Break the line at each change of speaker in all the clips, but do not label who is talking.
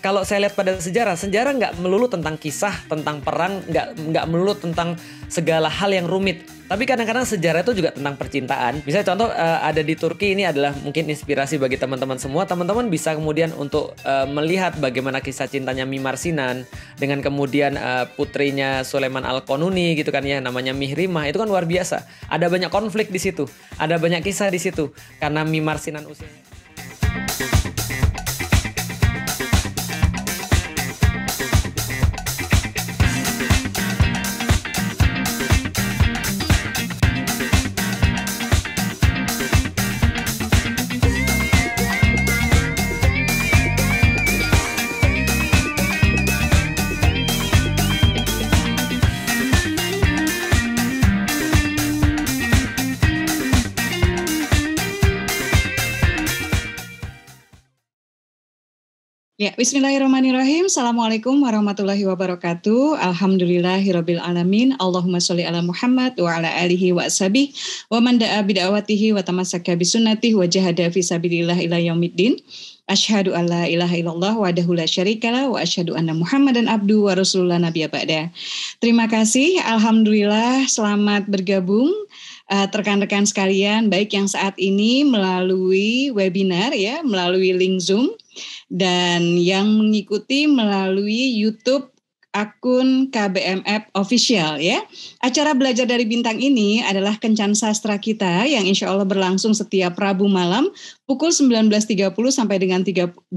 Kalau saya lihat pada sejarah nggak melulu tentang kisah, tentang perang, nggak melulu tentang segala hal yang rumit. Tapi kadang-kadang sejarah itu juga tentang percintaan. Misalnya contoh ada di Turki, ini adalah mungkin inspirasi bagi teman-teman semua. Teman-teman bisa kemudian untuk melihat bagaimana kisah cintanya Mimar Sinan dengan kemudian putrinya Sulaiman Al-Qanuni gitu kan ya, namanya Mihrimah. Itu kan luar biasa. Ada banyak konflik di situ, ada banyak kisah di situ karena Mimar Sinan usianya.
Ya, bismillahirrahmanirrahim. Assalamualaikum warahmatullahi wabarakatuh. Alhamdulillahirabbil alamin. Allahumma sholli ala Muhammad wa ala alihi wa ashabihi wa man da'a bid'awatihi wa tamassaka bisunnatihi wa jahada fi sabilillah ila yaumiddin. Asyhadu an la ilaha illallah wahdahu la syarikalah wa asyhadu anna Muhammadan abduhu wa rasulullah nabiyya ba'da. Terima kasih. Alhamdulillah selamat bergabung rekan-rekan sekalian, baik yang saat ini melalui webinar ya, melalui link Zoom, dan yang mengikuti melalui YouTube akun KBMF Official ya. Acara Belajar dari Bintang ini adalah kencan sastra kita yang insya Allah berlangsung setiap Rabu malam pukul 19.30 sampai dengan 20.30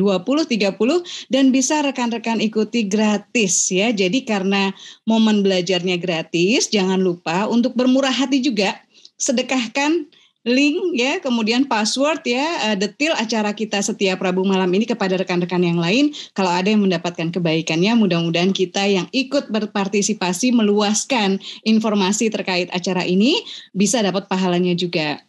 dan bisa rekan-rekan ikuti gratis ya. Jadi karena momen belajarnya gratis, jangan lupa untuk bermurah hati juga, sedekahkan link ya, kemudian password ya, detail acara kita setiap Rabu malam ini kepada rekan-rekan yang lain. Kalau ada yang mendapatkan kebaikannya, mudah-mudahan kita yang ikut berpartisipasi meluaskan informasi terkait acara ini bisa dapat pahalanya juga.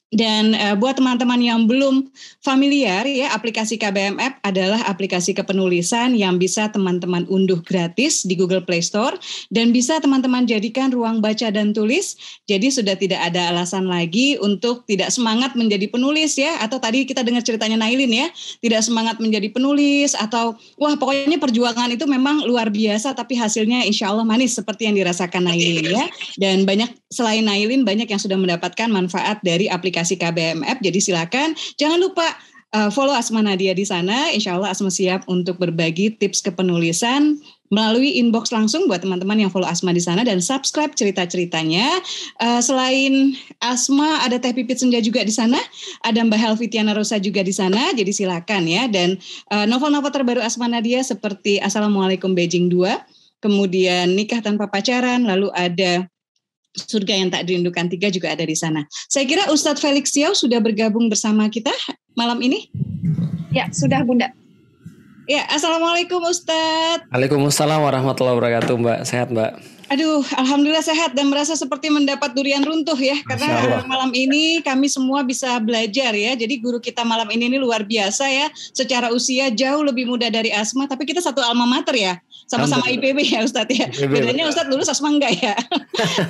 Dan buat teman-teman yang belum familiar ya, aplikasi KBMF adalah aplikasi kepenulisan yang bisa teman-teman unduh gratis di Google Play Store dan bisa teman-teman jadikan ruang baca dan tulis. Jadi sudah tidak ada alasan lagi untuk tidak semangat menjadi penulis ya, atau tadi kita dengar ceritanya Nailin ya, tidak semangat menjadi penulis atau wah pokoknya perjuangan itu memang luar biasa tapi hasilnya insya Allah manis seperti yang dirasakan Nailin ya. Dan banyak selain Nailin banyak yang sudah mendapatkan manfaat dari aplikasi KBMF. Jadi silakan jangan lupa follow Asma Nadia di sana. Insya Allah Asma siap untuk berbagi tips kepenulisan melalui inbox langsung buat teman-teman yang follow Asma di sana dan subscribe cerita-ceritanya. Selain Asma ada Teh Pipit Senja juga di sana, ada Mbak Helvitiana Rosa juga di sana. Jadi silakan ya. Dan novel-novel terbaru Asma Nadia seperti Assalamualaikum Beijing 2, kemudian Nikah Tanpa Pacaran, lalu ada Surga Yang Tak Dirindukan 3 juga ada di sana. Saya kira Ustadz Felix Siau sudah bergabung bersama kita malam ini.
Ya, sudah Bunda.
Ya, Assalamualaikum Ustadz.
Waalaikumsalam warahmatullahi wabarakatuh Mbak. Sehat Mbak?
Aduh, alhamdulillah sehat dan merasa seperti mendapat durian runtuh ya. Karena malam ini kami semua bisa belajar ya. Jadi guru kita malam ini luar biasa ya. Secara usia jauh lebih muda dari Asma, tapi kita satu alma mater ya. Sama-sama IPB ya Ustadz ya. Bedanya Ustadz lulus, Asma enggak ya.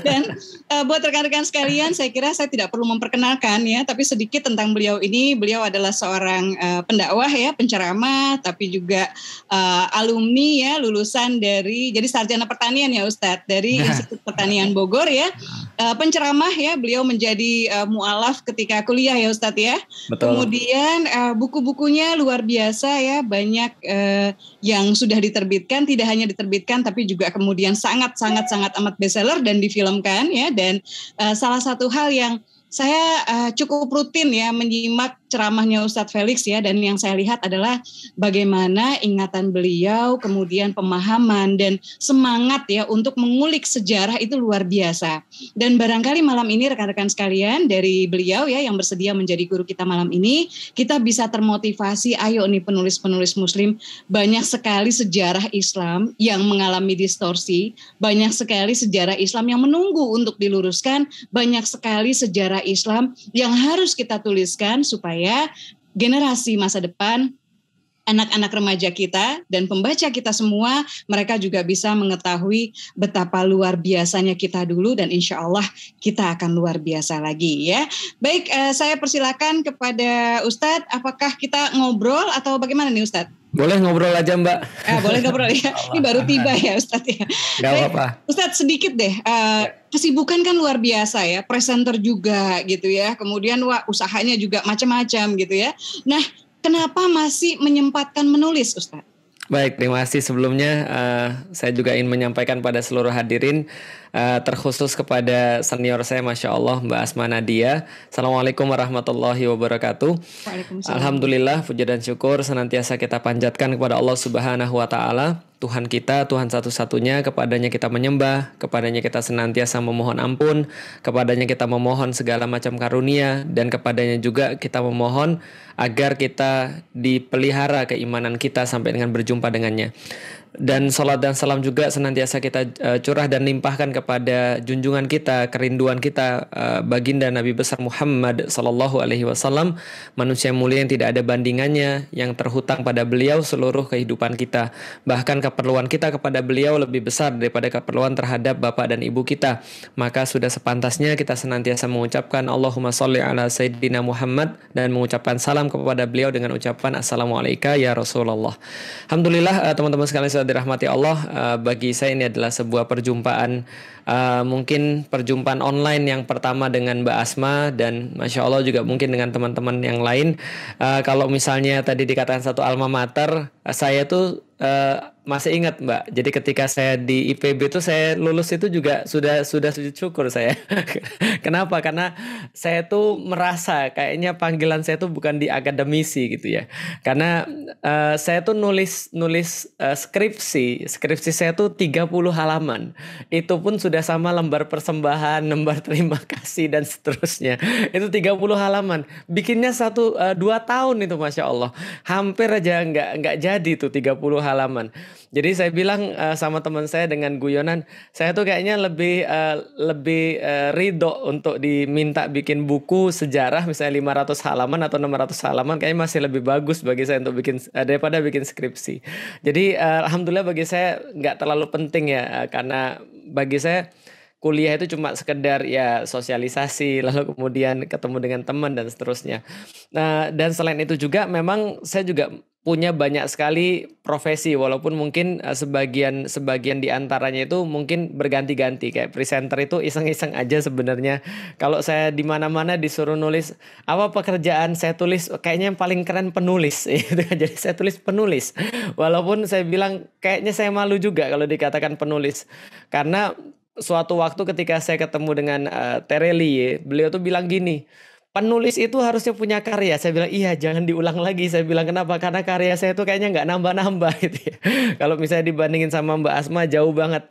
Dan buat rekan-rekan sekalian, saya kira saya tidak perlu memperkenalkan ya. Tapi sedikit tentang beliau ini. Beliau adalah seorang pendakwah ya, penceramah, tapi juga alumni ya, lulusan dari, jadi sarjana pertanian ya Ustadz, dari Institut Pertanian Bogor ya. Penceramah ya, beliau menjadi mu'alaf ketika kuliah ya Ustadz ya. Betul. Kemudian buku-bukunya luar biasa ya, banyak yang sudah diterbitkan, tidak hanya diterbitkan tapi juga kemudian sangat amat bestseller dan difilmkan ya. Dan salah satu hal yang saya cukup rutin ya menyimak ceramahnya Ustadz Felix ya, dan yang saya lihat adalah bagaimana ingatan beliau, kemudian pemahaman dan semangat ya untuk mengulik sejarah itu luar biasa. Dan barangkali malam ini rekan-rekan sekalian dari beliau ya yang bersedia menjadi guru kita malam ini, kita bisa termotivasi, ayo nih penulis-penulis muslim, banyak sekali sejarah Islam yang mengalami distorsi, banyak sekali sejarah Islam yang menunggu untuk diluruskan, banyak sekali sejarah Islam yang harus kita tuliskan supaya generasi masa depan, anak-anak remaja kita dan pembaca kita semua, mereka juga bisa mengetahui betapa luar biasanya kita dulu dan insya Allah kita akan luar biasa lagi ya. Baik, saya persilakan kepada Ustadz, apakah kita ngobrol atau bagaimana nih Ustadz?
Boleh ngobrol aja Mbak.
Boleh ngobrol ya. Ini baru tiba ya Ustadz ya.
Gak apa-apa.
Ustadz sedikit deh. Kesibukan kan luar biasa ya. Presenter juga gitu ya. Kemudian usahanya juga macam-macam gitu ya. Nah, kenapa masih menyempatkan menulis Ustadz?
Baik, terima kasih sebelumnya. Saya juga ingin menyampaikan pada seluruh hadirin, terkhusus kepada senior saya, Masya Allah, Mbak Asma Nadia. Assalamualaikum warahmatullahi wabarakatuh. Alhamdulillah, puja dan syukur senantiasa kita panjatkan kepada Allah Subhanahu wa Ta'ala, Tuhan kita, Tuhan satu-satunya. Kepadanya kita menyembah, kepadanya kita senantiasa memohon ampun, kepadanya kita memohon segala macam karunia, dan kepadanya juga kita memohon agar kita dipelihara keimanan kita sampai dengan berjumpa dengannya. Dan salat dan salam juga senantiasa kita curah dan limpahkan kepada junjungan kita, kerinduan kita, baginda Nabi besar Muhammad sallallahu alaihi wasallam, manusia mulia yang tidak ada bandingannya, yang terhutang pada beliau seluruh kehidupan kita. Bahkan keperluan kita kepada beliau lebih besar daripada keperluan terhadap bapak dan ibu kita. Maka sudah sepantasnya kita senantiasa mengucapkan Allahumma sholli ala Sayyidina Muhammad dan mengucapkan salam kepada beliau dengan ucapan Assalamualaikum ya Rasulullah. Alhamdulillah teman-teman sekalian dirahmati Allah, bagi saya ini adalah sebuah perjumpaan, mungkin perjumpaan online yang pertama dengan Mbak Asma, dan Masya Allah juga mungkin dengan teman-teman yang lain. Kalau misalnya tadi dikatakan satu alma mater, saya tuh masih ingat Mbak. Jadi ketika saya di IPB itu saya lulus itu juga sudah sujud syukur saya. Kenapa? Karena saya tuh merasa kayaknya panggilan saya tuh bukan di akademisi gitu ya. Karena saya tuh nulis skripsi saya tuh 30 halaman. Itu pun sudah sama lembar persembahan, lembar terima kasih dan seterusnya. Itu 30 halaman. Bikinnya 2 tahun itu Masya Allah. Hampir aja nggak jadi tuh 30 halaman. Jadi saya bilang sama teman saya dengan guyonan, saya tuh kayaknya lebih ridho untuk diminta bikin buku sejarah misalnya 500 halaman atau 600 halaman, kayaknya masih lebih bagus bagi saya untuk bikin daripada bikin skripsi. Jadi alhamdulillah bagi saya nggak terlalu penting ya, karena bagi saya kuliah itu cuma sekedar ya sosialisasi, lalu kemudian ketemu dengan teman dan seterusnya. Nah, dan selain itu juga memang saya juga punya banyak sekali profesi, walaupun mungkin sebagian di antaranya itu mungkin berganti-ganti. Kayak presenter itu iseng-iseng aja sebenarnya. Kalau saya di mana-mana disuruh nulis apa pekerjaan, saya tulis kayaknya yang paling keren penulis. Jadi saya tulis penulis. Walaupun saya bilang kayaknya saya malu juga kalau dikatakan penulis. Karena suatu waktu ketika saya ketemu dengan Tereli, beliau tuh bilang gini, penulis itu harusnya punya karya. Saya bilang iya, jangan diulang lagi. Saya bilang kenapa? Karena karya saya itu kayaknya nggak nambah-nambah gitu ya. Kalau misalnya dibandingin sama Mbak Asma jauh banget.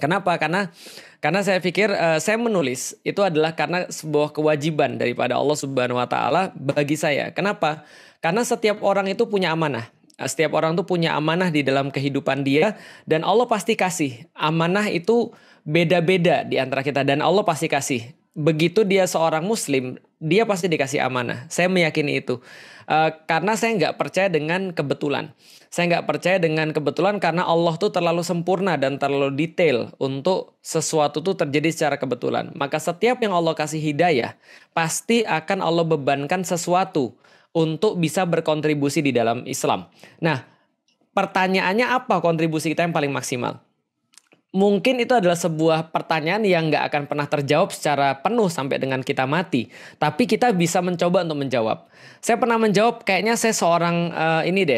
Kenapa? Karena saya pikir saya menulis itu adalah karena sebuah kewajiban daripada Allah Subhanahu Wa Taala bagi saya. Kenapa? Karena setiap orang itu punya amanah. Setiap orang tuh punya amanah di dalam kehidupan dia, dan Allah pasti kasih. Amanah itu beda-beda di antara kita dan Allah pasti kasih. Begitu dia seorang muslim, dia pasti dikasih amanah. Saya meyakini itu. Karena saya nggak percaya dengan kebetulan. Saya nggak percaya dengan kebetulan karena Allah tuh terlalu sempurna dan terlalu detail untuk sesuatu tuh terjadi secara kebetulan. Maka setiap yang Allah kasih hidayah, pasti akan Allah bebankan sesuatu untuk bisa berkontribusi di dalam Islam. Nah, pertanyaannya apa kontribusi kita yang paling maksimal? mungkin itu adalah sebuah pertanyaan yang nggak akan pernah terjawab secara penuh sampai dengan kita mati. Tapi kita bisa mencoba untuk menjawab. Saya pernah menjawab, kayaknya saya seorang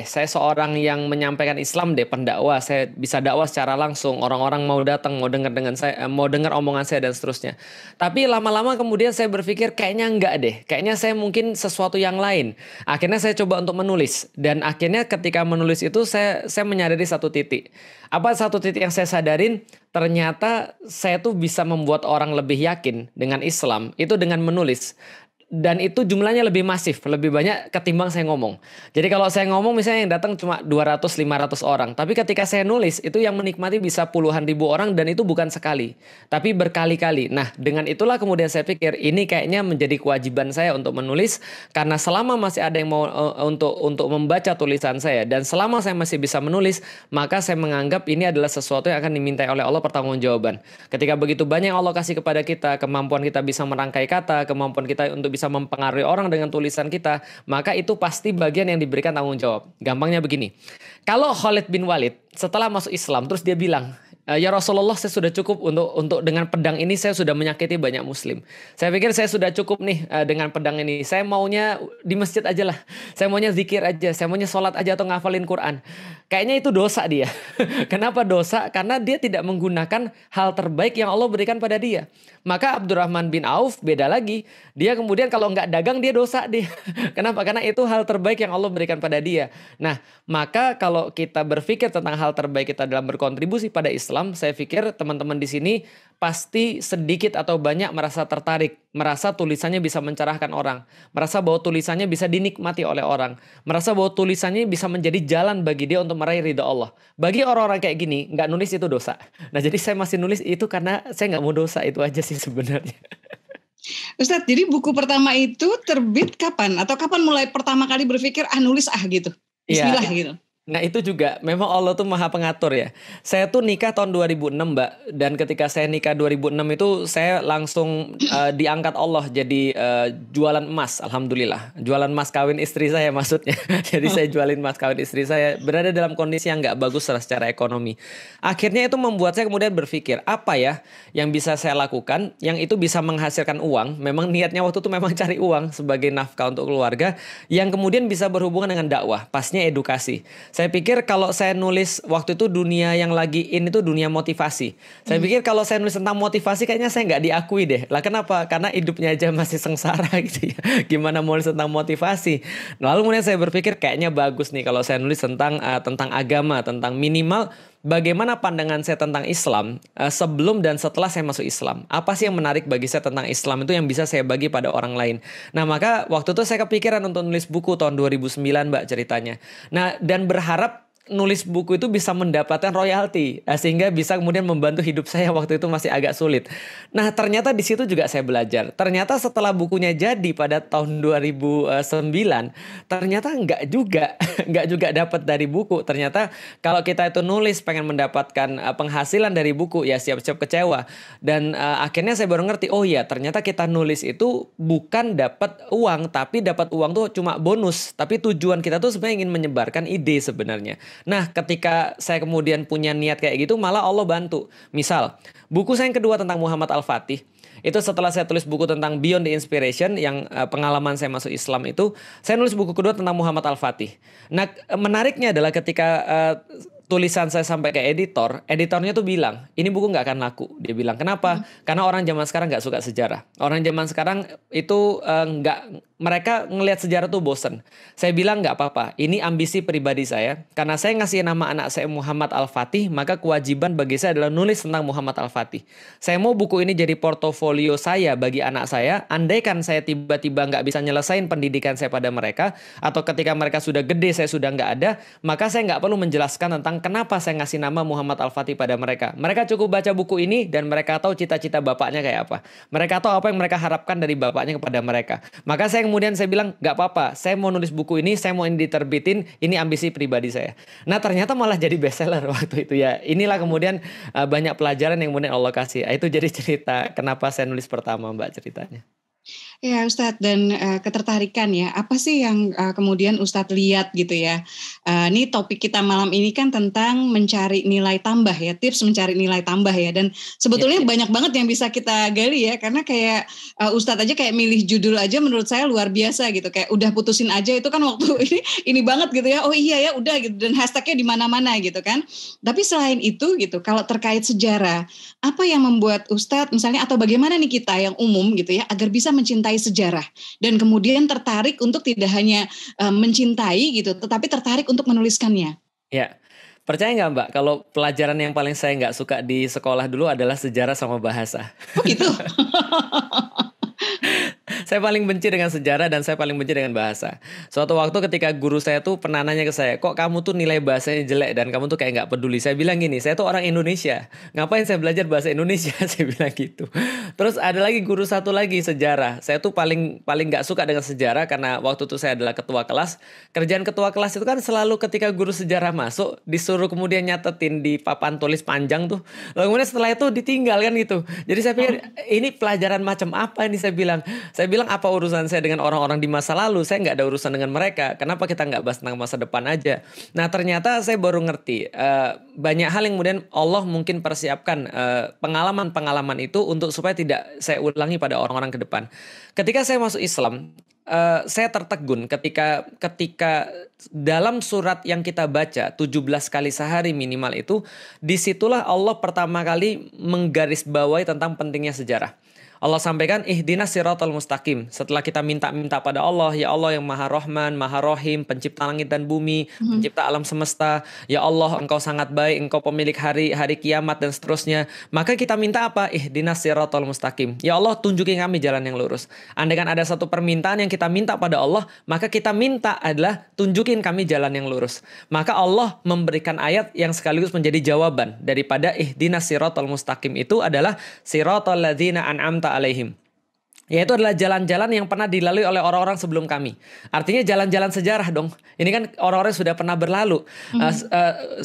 saya seorang yang menyampaikan Islam deh, pendakwah. Saya bisa dakwah secara langsung. Orang-orang mau datang, mau dengar dengan saya, mau dengar omongan saya dan seterusnya. Tapi lama-lama kemudian saya berpikir kayaknya enggak deh. Kayaknya saya mungkin sesuatu yang lain. Akhirnya saya coba untuk menulis, dan akhirnya ketika menulis itu saya menyadari satu titik. Apa satu titik yang saya sadarin? Ternyata saya tuh bisa membuat orang lebih yakin dengan Islam itu dengan menulis. Dan itu jumlahnya lebih masif, lebih banyak ketimbang saya ngomong. Jadi kalau saya ngomong misalnya yang datang cuma 200-500 orang. Tapi ketika saya nulis, itu yang menikmati bisa puluhan ribu orang, dan itu bukan sekali, tapi berkali-kali. Nah, dengan itulah kemudian saya pikir ini kayaknya menjadi kewajiban saya untuk menulis. Karena selama masih ada yang mau untuk membaca tulisan saya, dan selama saya masih bisa menulis, maka saya menganggap ini adalah sesuatu yang akan dimintai oleh Allah, pertanggungjawaban. Ketika begitu banyak yang Allah kasih kepada kita, kemampuan kita bisa merangkai kata, kemampuan kita untuk bisa mempengaruhi orang dengan tulisan kita, maka itu pasti bagian yang diberikan tanggung jawab. Gampangnya begini, kalau Khalid bin Walid setelah masuk Islam terus dia bilang, ya Rasulullah, saya sudah cukup untuk dengan pedang ini saya sudah menyakiti banyak muslim. Saya pikir saya sudah cukup nih dengan pedang ini. Saya maunya di masjid aja lah. Saya maunya zikir aja. Saya maunya sholat aja atau ngafalin Quran. Kayaknya itu dosa dia. Kenapa dosa? Karena dia tidak menggunakan hal terbaik yang Allah berikan pada dia. Maka Abdurrahman bin Auf beda lagi. Dia kemudian kalau nggak dagang dia dosa dia. Kenapa? Karena itu hal terbaik yang Allah berikan pada dia. Nah, maka kalau kita berpikir tentang hal terbaik kita dalam berkontribusi pada Islam, saya pikir teman-teman di sini pasti sedikit atau banyak merasa tertarik, merasa tulisannya bisa mencerahkan orang, merasa bahwa tulisannya bisa dinikmati oleh orang, merasa bahwa tulisannya bisa menjadi jalan bagi dia untuk meraih ridha Allah. Bagi orang-orang kayak gini, nggak nulis itu dosa. Nah, jadi saya masih nulis itu karena saya nggak mau dosa, itu aja sih sebenarnya.
Ustadz, jadi buku pertama itu terbit kapan? Atau kapan mulai pertama kali berpikir nulis gitu? Bismillah gitu.
Nah itu juga memang Allah tuh maha pengatur ya. Saya tuh nikah tahun 2006 Mbak. Dan ketika saya nikah 2006 itu saya langsung diangkat Allah jadi jualan emas. Alhamdulillah. Jualan emas kawin istri saya maksudnya. Jadi saya jualin emas kawin istri saya. Berada dalam kondisi yang gak bagus secara ekonomi. Akhirnya itu membuat saya kemudian berpikir, apa ya yang bisa saya lakukan yang itu bisa menghasilkan uang. Memang niatnya waktu itu memang cari uang sebagai nafkah untuk keluarga, yang kemudian bisa berhubungan dengan dakwah. Pasnya edukasi. Saya pikir kalau saya nulis waktu itu dunia yang lagi in itu dunia motivasi. Saya pikir kalau saya nulis tentang motivasi kayaknya saya nggak diakui deh. Lah kenapa? Karena hidupnya aja masih sengsara gitu ya. Gimana mau nulis tentang motivasi? Lalu kemudian saya berpikir kayaknya bagus nih kalau saya nulis tentang agama, tentang minimal bagaimana pandangan saya tentang Islam sebelum dan setelah saya masuk Islam. Apa sih yang menarik bagi saya tentang Islam itu yang bisa saya bagi pada orang lain. Nah maka waktu itu saya kepikiran untuk nulis buku tahun 2009 Mbak ceritanya. Nah dan berharap nulis buku itu bisa mendapatkan royalti sehingga bisa kemudian membantu hidup saya waktu itu masih agak sulit. Nah ternyata di situ juga saya belajar. Ternyata setelah bukunya jadi pada tahun 2009, ternyata nggak juga dapat dari buku. Ternyata kalau kita itu nulis pengen mendapatkan penghasilan dari buku ya siap-siap kecewa. Dan akhirnya saya baru ngerti, oh ya ternyata kita nulis itu bukan dapat uang, tapi dapat uang tuh cuma bonus. Tapi tujuan kita tuh sebenarnya ingin menyebarkan ide sebenarnya. Nah, ketika saya kemudian punya niat kayak gitu, malah Allah bantu. Misal, buku saya yang kedua tentang Muhammad Al-Fatih, itu setelah saya tulis buku tentang Beyond the Inspiration, yang pengalaman saya masuk Islam itu, saya nulis buku kedua tentang Muhammad Al-Fatih. Nah, menariknya adalah ketika tulisan saya sampai ke editornya tuh bilang, ini buku nggak akan laku. Dia bilang, kenapa? Karena orang zaman sekarang nggak suka sejarah. Orang zaman sekarang itu mereka ngelihat sejarah tuh bosen. Saya bilang nggak apa-apa, ini ambisi pribadi saya. Karena saya ngasih nama anak saya Muhammad Al-Fatih, maka kewajiban bagi saya adalah nulis tentang Muhammad Al-Fatih. Saya mau buku ini jadi portofolio saya bagi anak saya. Andaikan saya tiba-tiba nggak bisa nyelesain pendidikan saya pada mereka, atau ketika mereka sudah gede saya sudah nggak ada, maka saya nggak perlu menjelaskan tentang kenapa saya ngasih nama Muhammad Al-Fatih pada mereka. Mereka cukup baca buku ini dan mereka tahu cita-cita bapaknya kayak apa. Mereka tahu apa yang mereka harapkan dari bapaknya kepada mereka. Maka saya kemudian saya bilang, gak apa-apa, saya mau nulis buku ini, saya mau ini diterbitin, ini ambisi pribadi saya. Nah ternyata malah jadi bestseller waktu itu ya. Inilah kemudian banyak pelajaran yang kemudian Allah kasih. Itu jadi cerita kenapa saya nulis pertama Mbak ceritanya.
Ya Ustadz, dan ketertarikan ya, apa sih yang kemudian Ustadz lihat gitu ya? Ini topik kita malam ini kan tentang mencari nilai tambah ya, tips mencari nilai tambah ya. Dan sebetulnya banyak banget yang bisa kita gali ya, karena kayak Ustadz aja kayak milih judul aja menurut saya luar biasa gitu. Kayak udah putusin aja itu kan waktu ini banget gitu ya. Oh iya ya udah gitu, dan hashtagnya di mana-mana gitu kan. Tapi selain itu gitu, kalau terkait sejarah, apa yang membuat Ustadz misalnya atau bagaimana nih kita yang umum gitu ya, agar bisa mencintai sejarah dan kemudian tertarik untuk tidak hanya mencintai gitu, tetapi tertarik untuk menuliskannya.
Ya, percaya nggak Mbak, kalau pelajaran yang paling saya nggak suka di sekolah dulu adalah sejarah sama bahasa.
Oh gitu?
Saya paling benci dengan sejarah dan saya paling benci dengan bahasa. Suatu waktu ketika guru saya tuh pernah nanya ke saya, kok kamu tuh nilai bahasanya jelek dan kamu tuh kayak nggak peduli. Saya bilang gini, saya tuh orang Indonesia, ngapain saya belajar bahasa Indonesia? Saya bilang gitu. Terus ada lagi guru satu lagi, sejarah. Saya tuh paling nggak suka dengan sejarah karena waktu itu saya adalah ketua kelas. Kerjaan ketua kelas itu kan selalu ketika guru sejarah masuk, disuruh kemudian nyatetin di papan tulis panjang tuh. Lalu kemudian setelah itu ditinggal kan gitu. Jadi saya pikir ini pelajaran macam apa ini, saya bilang. Saya bilang apa urusan saya dengan orang-orang di masa lalu? Saya nggak ada urusan dengan mereka. Kenapa kita nggak bahas tentang masa depan aja? Nah ternyata saya baru ngerti banyak hal yang kemudian Allah mungkin persiapkan pengalaman-pengalaman itu untuk supaya tidak saya ulangi pada orang-orang ke depan. Ketika saya masuk Islam, saya tertegun ketika dalam surat yang kita baca 17 kali sehari minimal itu, disitulah Allah pertama kali menggarisbawahi tentang pentingnya sejarah. Allah sampaikan ihdinas siratal mustaqim. Setelah kita minta-minta pada Allah, ya Allah yang Maha Rahman, Maha Rahim, pencipta langit dan bumi, pencipta alam semesta, ya Allah Engkau sangat baik, Engkau pemilik hari kiamat dan seterusnya. Maka kita minta apa? Ihdinas siratal mustaqim. Ya Allah tunjukin kami jalan yang lurus. Andaikan ada satu permintaan yang kita minta pada Allah, maka kita minta adalah tunjukin kami jalan yang lurus. Maka Allah memberikan ayat yang sekaligus menjadi jawaban daripada ihdinas siratal mustaqim itu adalah siratal ladzina an'amta alaihim. Yaitu adalah jalan-jalan yang pernah dilalui oleh orang-orang sebelum kami. Artinya jalan-jalan sejarah dong. Ini kan orang-orang sudah pernah berlalu.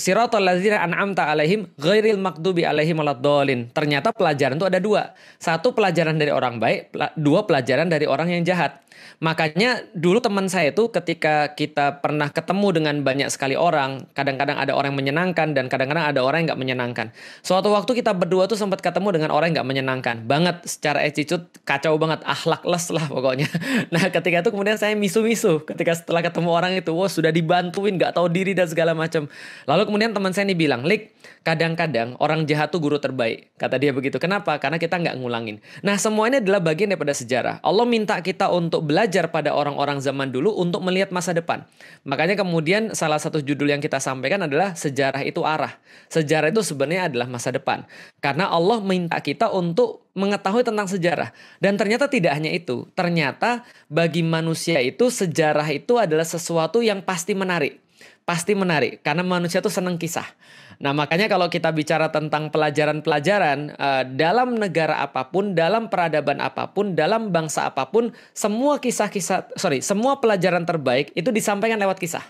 Siratal ladzina an'amta alaihim ghairil maghdubi alaihim waladdallin. Ternyata pelajaran itu ada dua. Satu pelajaran dari orang baik, dua pelajaran dari orang yang jahat. Makanya dulu teman saya itu ketika kita pernah ketemu dengan banyak sekali orang, kadang-kadang ada orang yang menyenangkan dan kadang-kadang ada orang yang nggak menyenangkan. Suatu waktu kita berdua tuh sempat ketemu dengan orang yang nggak menyenangkan banget, secara attitude kacau banget, akhlakless lah pokoknya. Nah ketika itu kemudian saya misu-misu ketika setelah ketemu orang itu, wah sudah dibantuin, nggak tahu diri dan segala macam. Lalu kemudian teman saya ini bilang, Lik, kadang-kadang orang jahat tuh guru terbaik, kata dia begitu. Kenapa? Karena kita nggak ngulangin. Nah semua ini adalah bagian daripada sejarah. Allah minta kita untuk belajar pada orang-orang zaman dulu untuk melihat masa depan. Makanya kemudian salah satu judul yang kita sampaikan adalah sejarah itu arah. Sejarah itu sebenarnya adalah masa depan. Karena Allah minta kita untuk mengetahui tentang sejarah. Dan ternyata tidak hanya itu. Ternyata bagi manusia itu sejarah itu adalah sesuatu yang pasti menarik. Pasti menarik. Karena manusia itu senang kisah. Nah makanya kalau kita bicara tentang pelajaran-pelajaran dalam negara apapun, dalam peradaban apapun, dalam bangsa apapun, semua semua pelajaran terbaik itu disampaikan lewat kisah.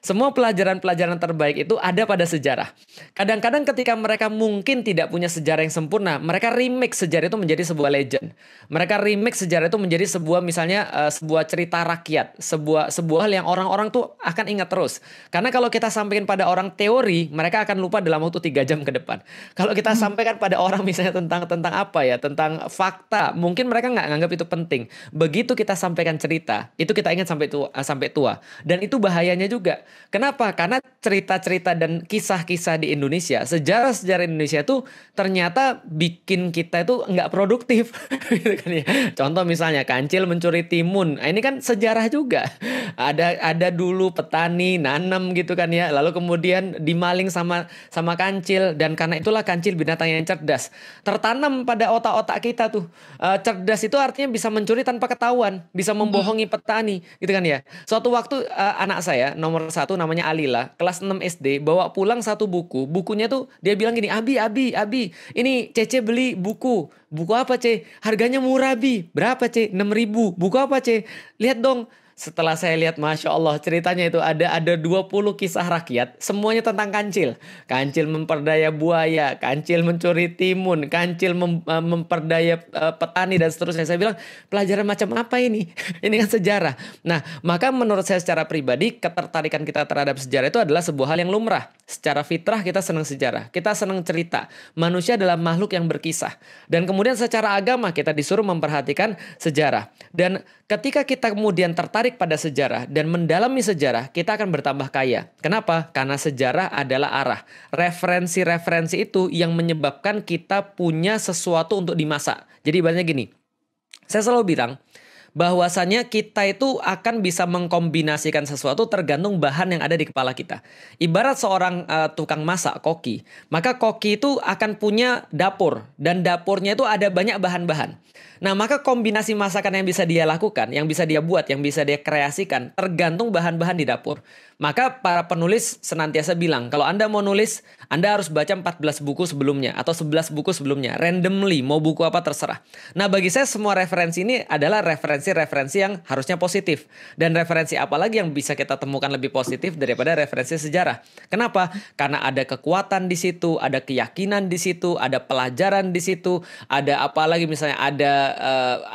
Semua pelajaran-pelajaran terbaik itu ada pada sejarah. Kadang-kadang ketika mereka mungkin tidak punya sejarah yang sempurna, mereka remake sejarah itu menjadi sebuah legend. Mereka remake sejarah itu menjadi sebuah misalnya sebuah cerita rakyat, sebuah hal yang orang-orang tuh akan ingat terus. Karena kalau kita sampaikan pada orang teori, mereka akan lupa dalam waktu 3 jam ke depan. Kalau kita sampaikan pada orang misalnya tentang apa ya, tentang fakta, mungkin mereka nggak nganggap itu penting. Begitu kita sampaikan cerita, itu kita ingat sampai tua. Dan itu bahayanya juga. Kenapa? Karena cerita-cerita dan kisah-kisah di Indonesia, sejarah-sejarah Indonesia itu ternyata bikin kita itu nggak produktif. Gitu kan ya. Contoh misalnya Kancil mencuri timun. Nah, ini kan sejarah juga. Ada dulu petani nanam gitu kan ya. Lalu kemudian dimaling sama Kancil, dan karena itulah Kancil binatang yang cerdas. Tertanam pada otak-otak kita tuh. Cerdas itu artinya bisa mencuri tanpa ketahuan, bisa membohongi petani, gitu kan ya. Suatu waktu anak saya nomor 1 namanya Alila, kelas 6 SD, bawa pulang satu buku. Bukunya tuh dia bilang gini, Abi, ini Cece beli buku. Buku apa, Ce? Harganya murah, Bi. Berapa, Ce? 6.000. Buku apa, Ce? Lihat dong, setelah saya lihat, Masya Allah, ceritanya itu ada 20 kisah rakyat, semuanya tentang kancil. Kancil memperdaya buaya, kancil mencuri timun, kancil memperdaya petani, dan seterusnya. Saya bilang, pelajaran macam apa ini? Ini kan sejarah. Nah, maka menurut saya secara pribadi, ketertarikan kita terhadap sejarah itu adalah sebuah hal yang lumrah. Secara fitrah kita senang sejarah, kita senang cerita. Manusia adalah makhluk yang berkisah. Dan kemudian secara agama kita disuruh memperhatikan sejarah. Dan ketika kita kemudian tertarik pada sejarah dan mendalami sejarah, kita akan bertambah kaya. Kenapa? Karena sejarah adalah arah. Referensi-referensi itu yang menyebabkan kita punya sesuatu untuk dimasak. Jadi ibaratnya gini, saya selalu bilang bahwasanya kita itu akan bisa mengkombinasikan sesuatu tergantung bahan yang ada di kepala kita. Ibarat seorang tukang masak, koki, maka koki itu akan punya dapur, dan dapurnya itu ada banyak bahan-bahan. Nah, maka kombinasi masakan yang bisa dia lakukan, yang bisa dia buat, yang bisa dia kreasikan, tergantung bahan-bahan di dapur. Maka para penulis senantiasa bilang, kalau Anda mau nulis, Anda harus baca 14 buku sebelumnya, atau 11 buku sebelumnya, randomly, mau buku apa terserah. Nah, bagi saya semua referensi ini adalah referensi-referensi yang harusnya positif. Dan referensi apa lagi yang bisa kita temukan lebih positif daripada referensi sejarah? Kenapa? Karena ada kekuatan di situ, ada keyakinan di situ, ada pelajaran di situ, ada apa lagi misalnya,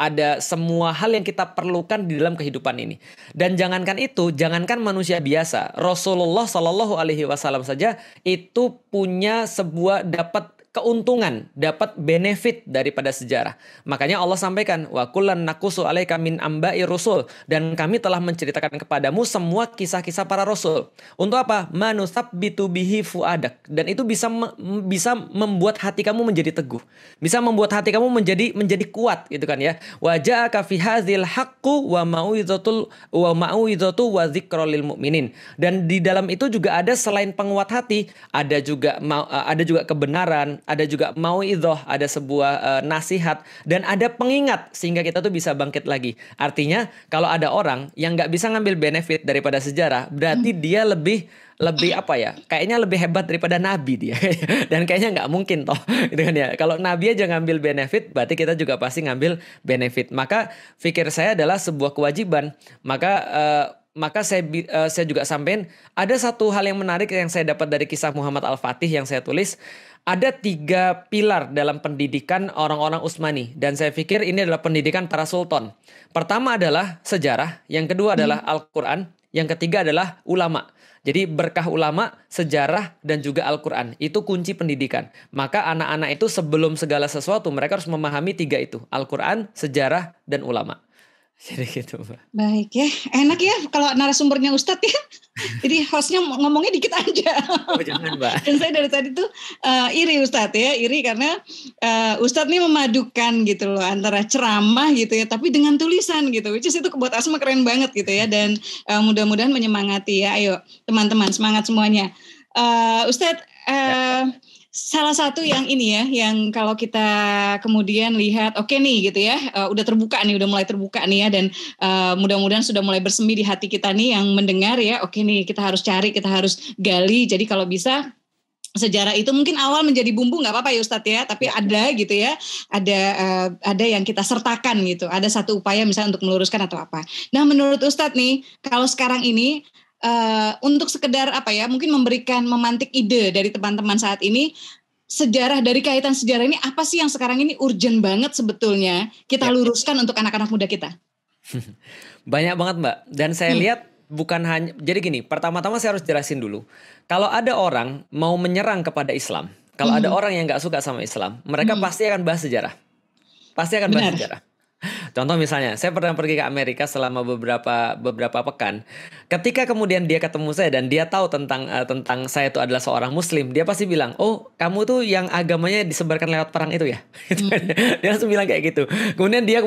ada semua hal yang kita perlukan di dalam kehidupan ini. Dan jangankan itu, jangankan manusia biasa, Rasulullah Shallallahu Alaihi Wasallam saja itu punya sebuah dapat keuntungan, dapat benefit daripada sejarah. Makanya Allah sampaikan, wa kullan naqussu 'alaika min amba'i rusul, dan kami telah menceritakan kepadamu semua kisah-kisah para rasul. Untuk apa? Manusabbitu bihi fuadak, dan itu bisa membuat hati kamu menjadi teguh. Bisa membuat hati kamu menjadi kuat, gitu kan ya. Wa ja'aka fi hadzal haqqu wa mau'izatu wa dzikra lil mu'minin. Dan di dalam itu juga ada selain penguat hati, ada juga kebenaran, ada juga mau'idhah, ada sebuah nasihat, dan ada pengingat sehingga kita tuh bisa bangkit lagi. Artinya kalau ada orang yang nggak bisa ngambil benefit daripada sejarah, berarti dia lebih apa ya? Kayaknya lebih hebat daripada nabi dia. Dan kayaknya nggak mungkin toh, gitu kan ya. Kalau nabi aja ngambil benefit, berarti kita juga pasti ngambil benefit. Maka fikir saya adalah sebuah kewajiban. Maka saya juga sampaikan ada satu hal yang menarik yang saya dapat dari kisah Muhammad Al-Fatih yang saya tulis. Ada 3 pilar dalam pendidikan orang-orang Utsmani, dan saya pikir ini adalah pendidikan para sultan. Pertama adalah sejarah, yang kedua adalah Al-Quran, yang ketiga adalah ulama. Jadi berkah ulama, sejarah, dan juga Al-Quran. Itu kunci pendidikan. Maka anak-anak itu sebelum segala sesuatu mereka harus memahami 3 itu. Al-Quran, sejarah, dan ulama. Jadi gitu, Mbak.
Baik ya, enak ya kalau narasumbernya Ustadz ya. Jadi hostnya ngomongnya dikit aja.
Oh, jangan, Mbak.
Dan saya dari tadi tuh iri Ustadz ya, iri karena Ustadz nih memadukan gitu loh antara ceramah gitu ya, tapi dengan tulisan gitu. Which is itu buat Asma keren banget gitu ya, dan mudah-mudahan menyemangati ya. Ayo teman-teman semangat semuanya. Ustadz. Salah satu yang ini ya, yang kalau kita kemudian lihat, oke nih gitu ya, udah terbuka nih, udah mulai terbuka nih ya, dan mudah-mudahan sudah mulai bersemi di hati kita nih yang mendengar ya, oke nih kita harus cari, kita harus gali, jadi kalau bisa sejarah itu mungkin awal menjadi bumbu nggak apa-apa ya Ustadz ya, tapi ada gitu ya, ada yang kita sertakan gitu, ada satu upaya misalnya untuk meluruskan atau apa. Nah menurut Ustadz nih, kalau sekarang ini untuk sekedar apa ya, mungkin memantik ide dari teman-teman saat ini, sejarah, dari kaitan sejarah ini apa sih yang sekarang ini urgent banget sebetulnya kita luruskan untuk anak-anak muda kita?
Banyak banget, Mbak, dan saya lihat bukan hanya, jadi gini, pertama-tama saya harus jelasin dulu, kalau ada orang mau menyerang kepada Islam, kalau ada orang yang nggak suka sama Islam, mereka pasti akan bahas sejarah, pasti akan bahas sejarah. Contoh misalnya, saya pernah pergi ke Amerika selama beberapa pekan. Ketika kemudian dia ketemu saya dan dia tahu tentang saya itu adalah seorang Muslim, dia pasti bilang, oh kamu tuh yang agamanya disebarkan lewat perang itu ya. Dia langsung bilang kayak gitu. Kemudian dia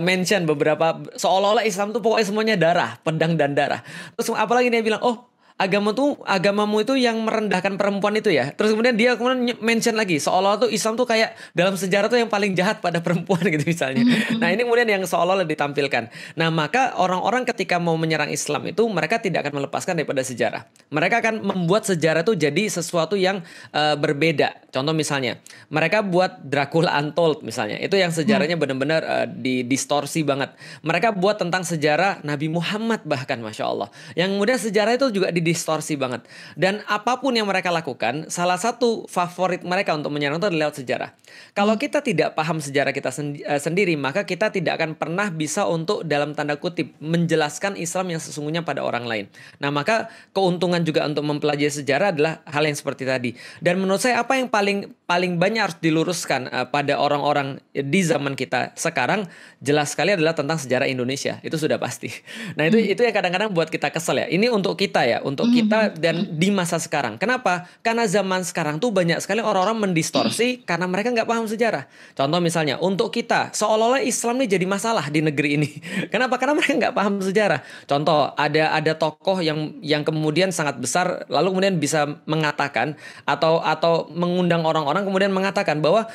mention beberapa, seolah-olah Islam tuh pokoknya semuanya darah, pedang dan darah. Terus apalagi dia bilang, oh agamamu itu yang merendahkan perempuan itu ya. Terus kemudian dia kemudian mention lagi seolah tuh Islam tuh kayak dalam sejarah tuh yang paling jahat pada perempuan gitu misalnya. Nah, ini kemudian yang seolah-olah ditampilkan. Nah, maka orang-orang ketika mau menyerang Islam itu mereka tidak akan melepaskan daripada sejarah. Mereka akan membuat sejarah itu jadi sesuatu yang berbeda. Contoh misalnya, mereka buat Dracula Untold misalnya. Itu yang sejarahnya benar-benar didistorsi banget. Mereka buat tentang sejarah Nabi Muhammad bahkan, Masya Allah. Yang kemudian sejarah itu juga didistorsi banget. Dan apapun yang mereka lakukan, salah satu favorit mereka untuk menyerang itu adalah lewat sejarah. Kalau kita tidak paham sejarah kita sendiri, maka kita tidak akan pernah bisa untuk dalam tanda kutip menjelaskan Islam yang sesungguhnya pada orang lain. Nah, maka keuntungan juga untuk mempelajari sejarah adalah hal yang seperti tadi. Dan menurut saya apa yang paling banyak harus diluruskan pada orang-orang di zaman kita sekarang jelas sekali adalah tentang sejarah Indonesia. Itu sudah pasti. Nah, itu yang kadang-kadang buat kita kesel ya. Ini untuk kita ya, untuk kita dan di masa sekarang. Kenapa? Karena zaman sekarang tuh banyak sekali orang-orang mendistorsi karena mereka nggak paham sejarah. Contoh misalnya, untuk kita seolah-olah Islam nih jadi masalah di negeri ini. Kenapa? Karena mereka nggak paham sejarah. Contoh, ada tokoh yang kemudian sangat besar, lalu kemudian bisa mengatakan atau mengundang orang-orang kemudian mengatakan bahwa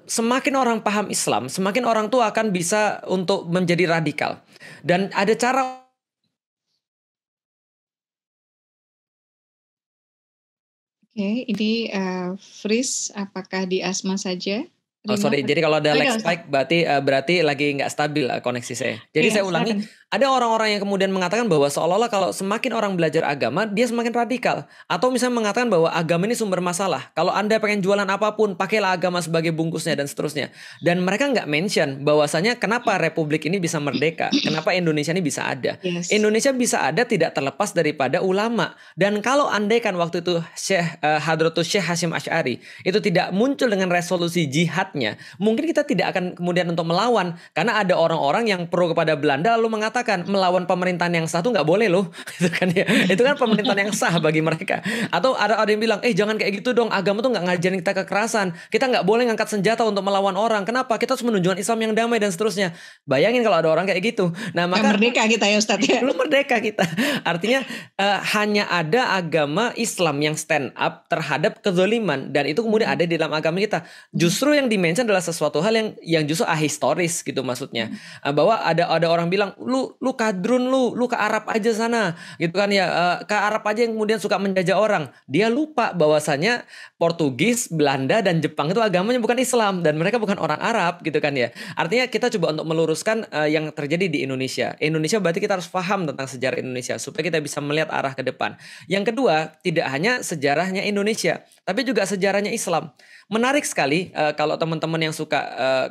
semakin orang paham Islam, semakin orang tuh akan bisa untuk menjadi radikal. Dan ada cara.
Oke, ini Fris, apakah di Asma saja?
Oh sorry, jadi kalau ada lag spike berarti lagi nggak stabil koneksi saya. Jadi saya ulangi, ada orang-orang yang kemudian mengatakan bahwa seolah-olah kalau semakin orang belajar agama, dia semakin radikal. Atau misalnya mengatakan bahwa agama ini sumber masalah. Kalau Anda pengen jualan apapun, pakailah agama sebagai bungkusnya dan seterusnya. Dan mereka nggak mention bahwasanya kenapa Republik ini bisa merdeka, kenapa Indonesia ini bisa ada.
Yes.
Indonesia bisa ada tidak terlepas daripada ulama. Dan kalau andaikan waktu itu Hadratus Syekh Hasyim Asy'ari itu tidak muncul dengan resolusi jihad, mungkin kita tidak akan kemudian untuk melawan karena ada orang-orang yang pro kepada Belanda lalu mengatakan melawan pemerintahan yang sah itu nggak boleh loh, itu kan ya, itu kan pemerintahan yang sah bagi mereka. Atau ada yang bilang jangan kayak gitu dong, agama tuh nggak ngajarin kita kekerasan, kita nggak boleh ngangkat senjata untuk melawan orang, kenapa kita harus menunjukkan Islam yang damai dan seterusnya. Bayangin kalau ada orang kayak gitu. Nah, maka
merdeka kita ya Ustadz ya.
Belum merdeka kita. Artinya hanya ada agama Islam yang stand up terhadap kezaliman dan itu kemudian ada di dalam agama kita. Justru yang dimention adalah sesuatu hal yang justru ahistoris gitu maksudnya. Bahwa ada orang bilang lu kadrun, lu ke Arab aja sana gitu kan ya, ke Arab aja yang kemudian suka menjajah orang. Dia lupa bahwasanya Portugis, Belanda dan Jepang itu agamanya bukan Islam dan mereka bukan orang Arab gitu kan ya. Artinya kita coba untuk meluruskan yang terjadi di Indonesia. Indonesia berarti kita harus paham tentang sejarah Indonesia supaya kita bisa melihat arah ke depan. Yang kedua, tidak hanya sejarahnya Indonesia, tapi juga sejarahnya Islam. Menarik sekali kalau teman-teman yang suka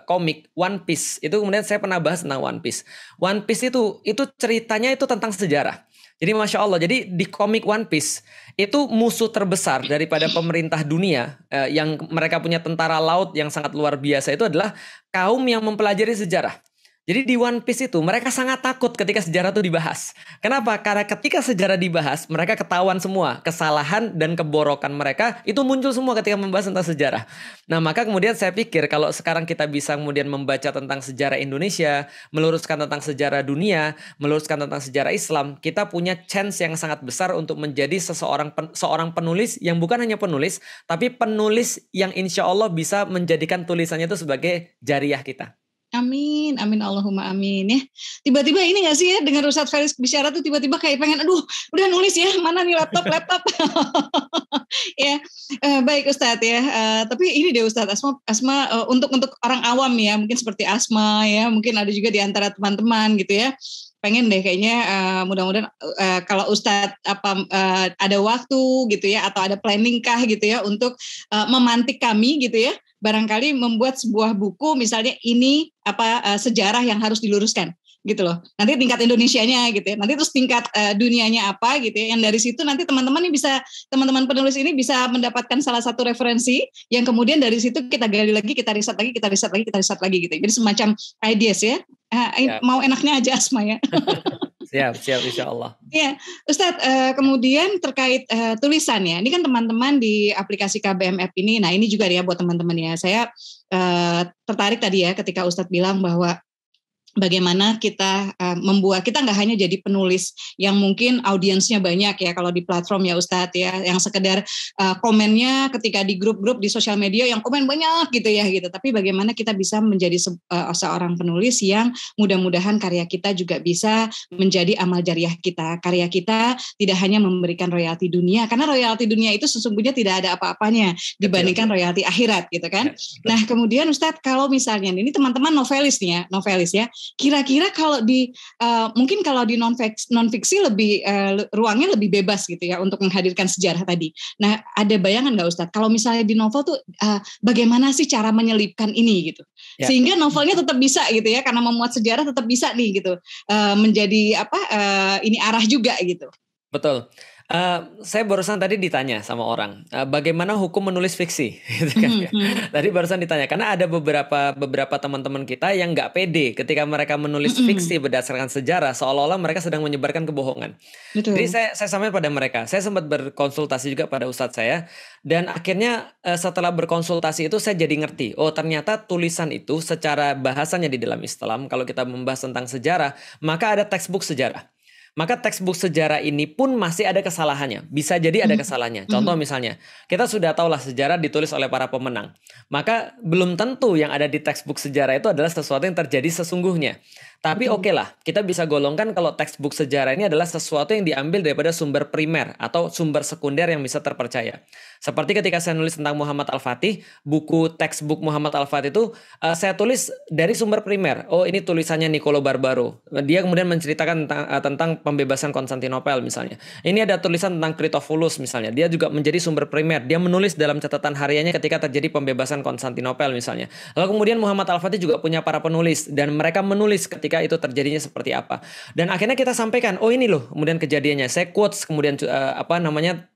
komik One Piece itu, kemudian saya pernah bahas tentang One Piece. One Piece itu ceritanya itu tentang sejarah. Jadi Masya Allah, jadi di komik One Piece itu musuh terbesar daripada pemerintah dunia yang mereka punya tentara laut yang sangat luar biasa itu adalah kaum yang mempelajari sejarah. Jadi di One Piece itu mereka sangat takut ketika sejarah itu dibahas. Kenapa? Karena ketika sejarah dibahas, mereka ketahuan semua kesalahan dan keborokan mereka itu muncul semua ketika membahas tentang sejarah. Nah, maka kemudian saya pikir kalau sekarang kita bisa kemudian membaca tentang sejarah Indonesia, meluruskan tentang sejarah dunia, meluruskan tentang sejarah Islam, kita punya chance yang sangat besar untuk menjadi seorang penulis yang bukan hanya penulis, tapi penulis yang insya Allah bisa menjadikan tulisannya itu sebagai jariah kita.
Amin, amin Allahumma amin ya. Tiba-tiba ini gak sih ya dengar Ustadz Faris bicara tuh tiba-tiba kayak pengen udah nulis ya, mana nih laptop ya. Baik Ustadz ya. Tapi ini deh Ustadz Asma untuk orang awam ya, mungkin seperti Asma ya, mungkin ada juga di antara teman-teman gitu ya. Pengen deh kayaknya mudah-mudahan kalau Ustadz ada waktu gitu ya atau ada planning kah gitu ya untuk memantik kami gitu ya, barangkali membuat sebuah buku misalnya ini sejarah yang harus diluruskan gitu loh. Nanti tingkat Indonesianya gitu ya. Nanti terus tingkat dunianya apa gitu ya. Yang dari situ nanti teman-teman penulis ini bisa mendapatkan salah satu referensi yang kemudian dari situ kita gali lagi, kita riset lagi gitu. Jadi semacam ideas ya. Mau enaknya aja Asma ya.
Siap insya Allah.
Iya, Ustadz, kemudian terkait tulisannya, ini kan teman-teman di aplikasi KBM App ini, nah ini juga ya buat teman-teman ya, saya tertarik tadi ya ketika Ustadz bilang bahwa bagaimana kita membuat, kita nggak hanya jadi penulis yang mungkin audiensnya banyak ya kalau di platform ya Ustadz ya, yang sekedar komennya ketika di grup-grup di sosial media yang komen banyak gitu ya gitu, tapi bagaimana kita bisa menjadi seorang penulis yang mudah-mudahan karya kita juga bisa menjadi amal jariah kita, karya kita tidak hanya memberikan royalti dunia, karena royalti dunia itu sesungguhnya tidak ada apa-apanya dibandingkan royalti akhirat gitu kan. Nah kemudian Ustadz, kalau misalnya ini teman-teman novelis nih ya, novelis ya, kira-kira kalau di mungkin kalau di non fiksi lebih ruangnya lebih bebas gitu ya untuk menghadirkan sejarah tadi. Nah, ada bayangan nggak Ustadz kalau misalnya di novel tuh bagaimana sih cara menyelipkan ini gitu, sehingga novelnya tetap bisa gitu ya, karena memuat sejarah tetap bisa nih gitu menjadi ini arah juga gitu.
Betul. Saya barusan tadi ditanya sama orang, bagaimana hukum menulis fiksi, gitu kan? Tadi barusan ditanya karena ada beberapa teman-teman kita yang nggak pede ketika mereka menulis fiksi berdasarkan sejarah, seolah-olah mereka sedang menyebarkan kebohongan.
Betul.
Jadi saya sampaikan pada mereka, saya sempat berkonsultasi juga pada ustadz saya, dan akhirnya setelah berkonsultasi itu saya jadi ngerti, oh ternyata tulisan itu secara bahasanya di dalam Islam, kalau kita membahas tentang sejarah, maka ada textbook sejarah. Maka textbook sejarah ini pun masih ada kesalahannya. Bisa jadi ada kesalahannya. Contoh misalnya, kita sudah tahulah sejarah ditulis oleh para pemenang. Maka belum tentu yang ada di textbook sejarah itu adalah sesuatu yang terjadi sesungguhnya. Tapi oke lah, kita bisa golongkan kalau textbook sejarah ini adalah sesuatu yang diambil daripada sumber primer atau sumber sekunder yang bisa terpercaya. Seperti ketika saya nulis tentang Muhammad Al-Fatih, buku textbook Muhammad Al-Fatih itu saya tulis dari sumber primer. Oh, ini tulisannya Niccolò Barbaro. Dia kemudian menceritakan tentang pembebasan Konstantinopel misalnya. Ini ada tulisan tentang Critofulus misalnya. Dia juga menjadi sumber primer. Dia menulis dalam catatan hariannya ketika terjadi pembebasan Konstantinopel misalnya. Lalu kemudian Muhammad Al-Fatih juga punya para penulis dan mereka menulis ketika itu terjadinya seperti apa. Dan akhirnya kita sampaikan, oh ini loh kemudian kejadiannya. Saya quotes kemudian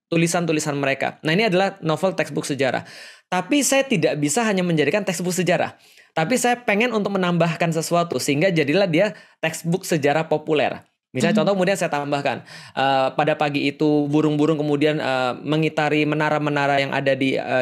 tulisan-tulisan mereka. Nah, ini adalah novel textbook sejarah. Tapi saya tidak bisa hanya menjadikan textbook sejarah. Tapi saya pengen untuk menambahkan sesuatu sehingga jadilah dia textbook sejarah populer. Misalnya contoh kemudian saya tambahkan pada pagi itu burung-burung kemudian mengitari menara-menara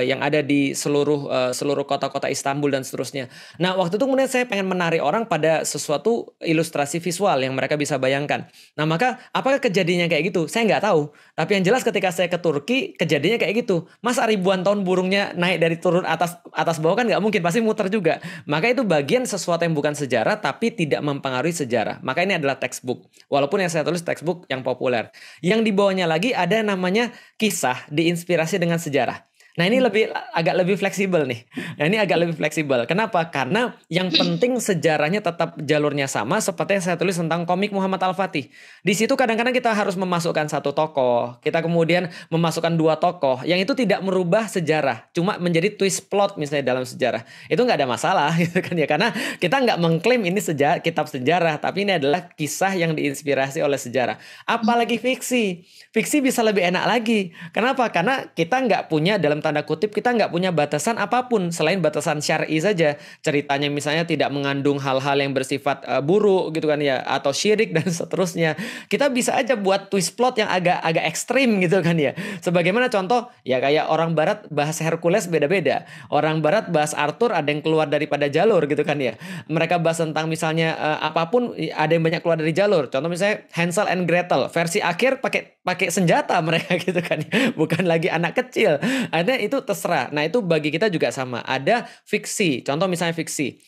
yang ada di seluruh kota-kota Istanbul dan seterusnya. Nah waktu itu kemudian saya pengen menarik orang pada sesuatu ilustrasi visual yang mereka bisa bayangkan. Nah maka apakah kejadiannya kayak gitu? Saya nggak tahu. Tapi yang jelas ketika saya ke Turki kejadiannya kayak gitu. Masa ribuan tahun burungnya naik dari turun atas bawah kan nggak mungkin, pasti muter juga. Maka itu bagian sesuatu yang bukan sejarah tapi tidak mempengaruhi sejarah. Maka ini adalah textbook. Walaupun yang saya tulis textbook yang populer. Yang di bawahnya lagi ada namanya kisah diinspirasi dengan sejarah. Nah ini agak lebih fleksibel nih. Nah ini agak lebih fleksibel. Kenapa? Karena yang penting sejarahnya tetap jalurnya sama seperti yang saya tulis tentang komik Muhammad Al-Fatih. Di situ kadang-kadang kita harus memasukkan satu tokoh. Kita kemudian memasukkan dua tokoh. Yang itu tidak merubah sejarah. Cuma menjadi twist plot misalnya dalam sejarah. Itu nggak ada masalah gitu kan ya. Karena kita nggak mengklaim ini kitab sejarah. Tapi ini adalah kisah yang diinspirasi oleh sejarah. Apalagi fiksi. Fiksi bisa lebih enak lagi. Kenapa? Karena kita nggak punya dalam tanda kutip kita nggak punya batasan apapun selain batasan syar'i saja. Ceritanya misalnya tidak mengandung hal-hal yang bersifat buruk gitu kan ya, atau syirik dan seterusnya. Kita bisa aja buat twist plot yang agak ekstrim gitu kan ya. Sebagaimana contoh ya kayak orang barat bahas Hercules beda-beda. Orang barat bahas Arthur ada yang keluar daripada jalur gitu kan ya. Mereka bahas tentang misalnya apapun ada yang banyak keluar dari jalur. Contoh misalnya Hansel and Gretel versi akhir pakai senjata mereka gitu kan ya. Bukan lagi anak kecil. Ada itu terserah. Nah itu bagi kita juga sama. Ada fiksi. Contoh misalnya fiksi.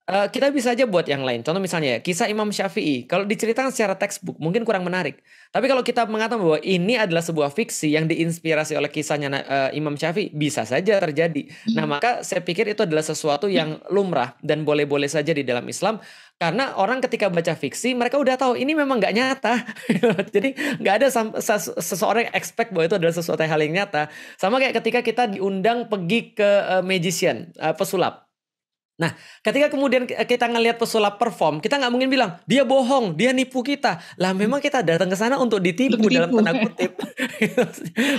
Kita bisa aja buat yang lain. Contoh misalnya kisah Imam Syafi'i. Kalau diceritakan secara textbook mungkin kurang menarik. Tapi kalau kita mengatakan bahwa ini adalah sebuah fiksi yang diinspirasi oleh kisahnya Imam Syafi'i, bisa saja terjadi. Nah maka saya pikir itu adalah sesuatu yang lumrah dan boleh-boleh saja di dalam Islam. Karena orang ketika baca fiksi mereka udah tahu ini memang nggak nyata. Jadi nggak ada seseorang yang expect bahwa itu adalah sesuatu hal yang nyata. Sama kayak ketika kita diundang pergi ke magician, pesulap. Nah, ketika kemudian kita ngelihat pesulap perform, kita nggak mungkin bilang dia bohong, dia nipu kita. Lah, memang kita datang ke sana untuk ditipu dalam tanda kutip.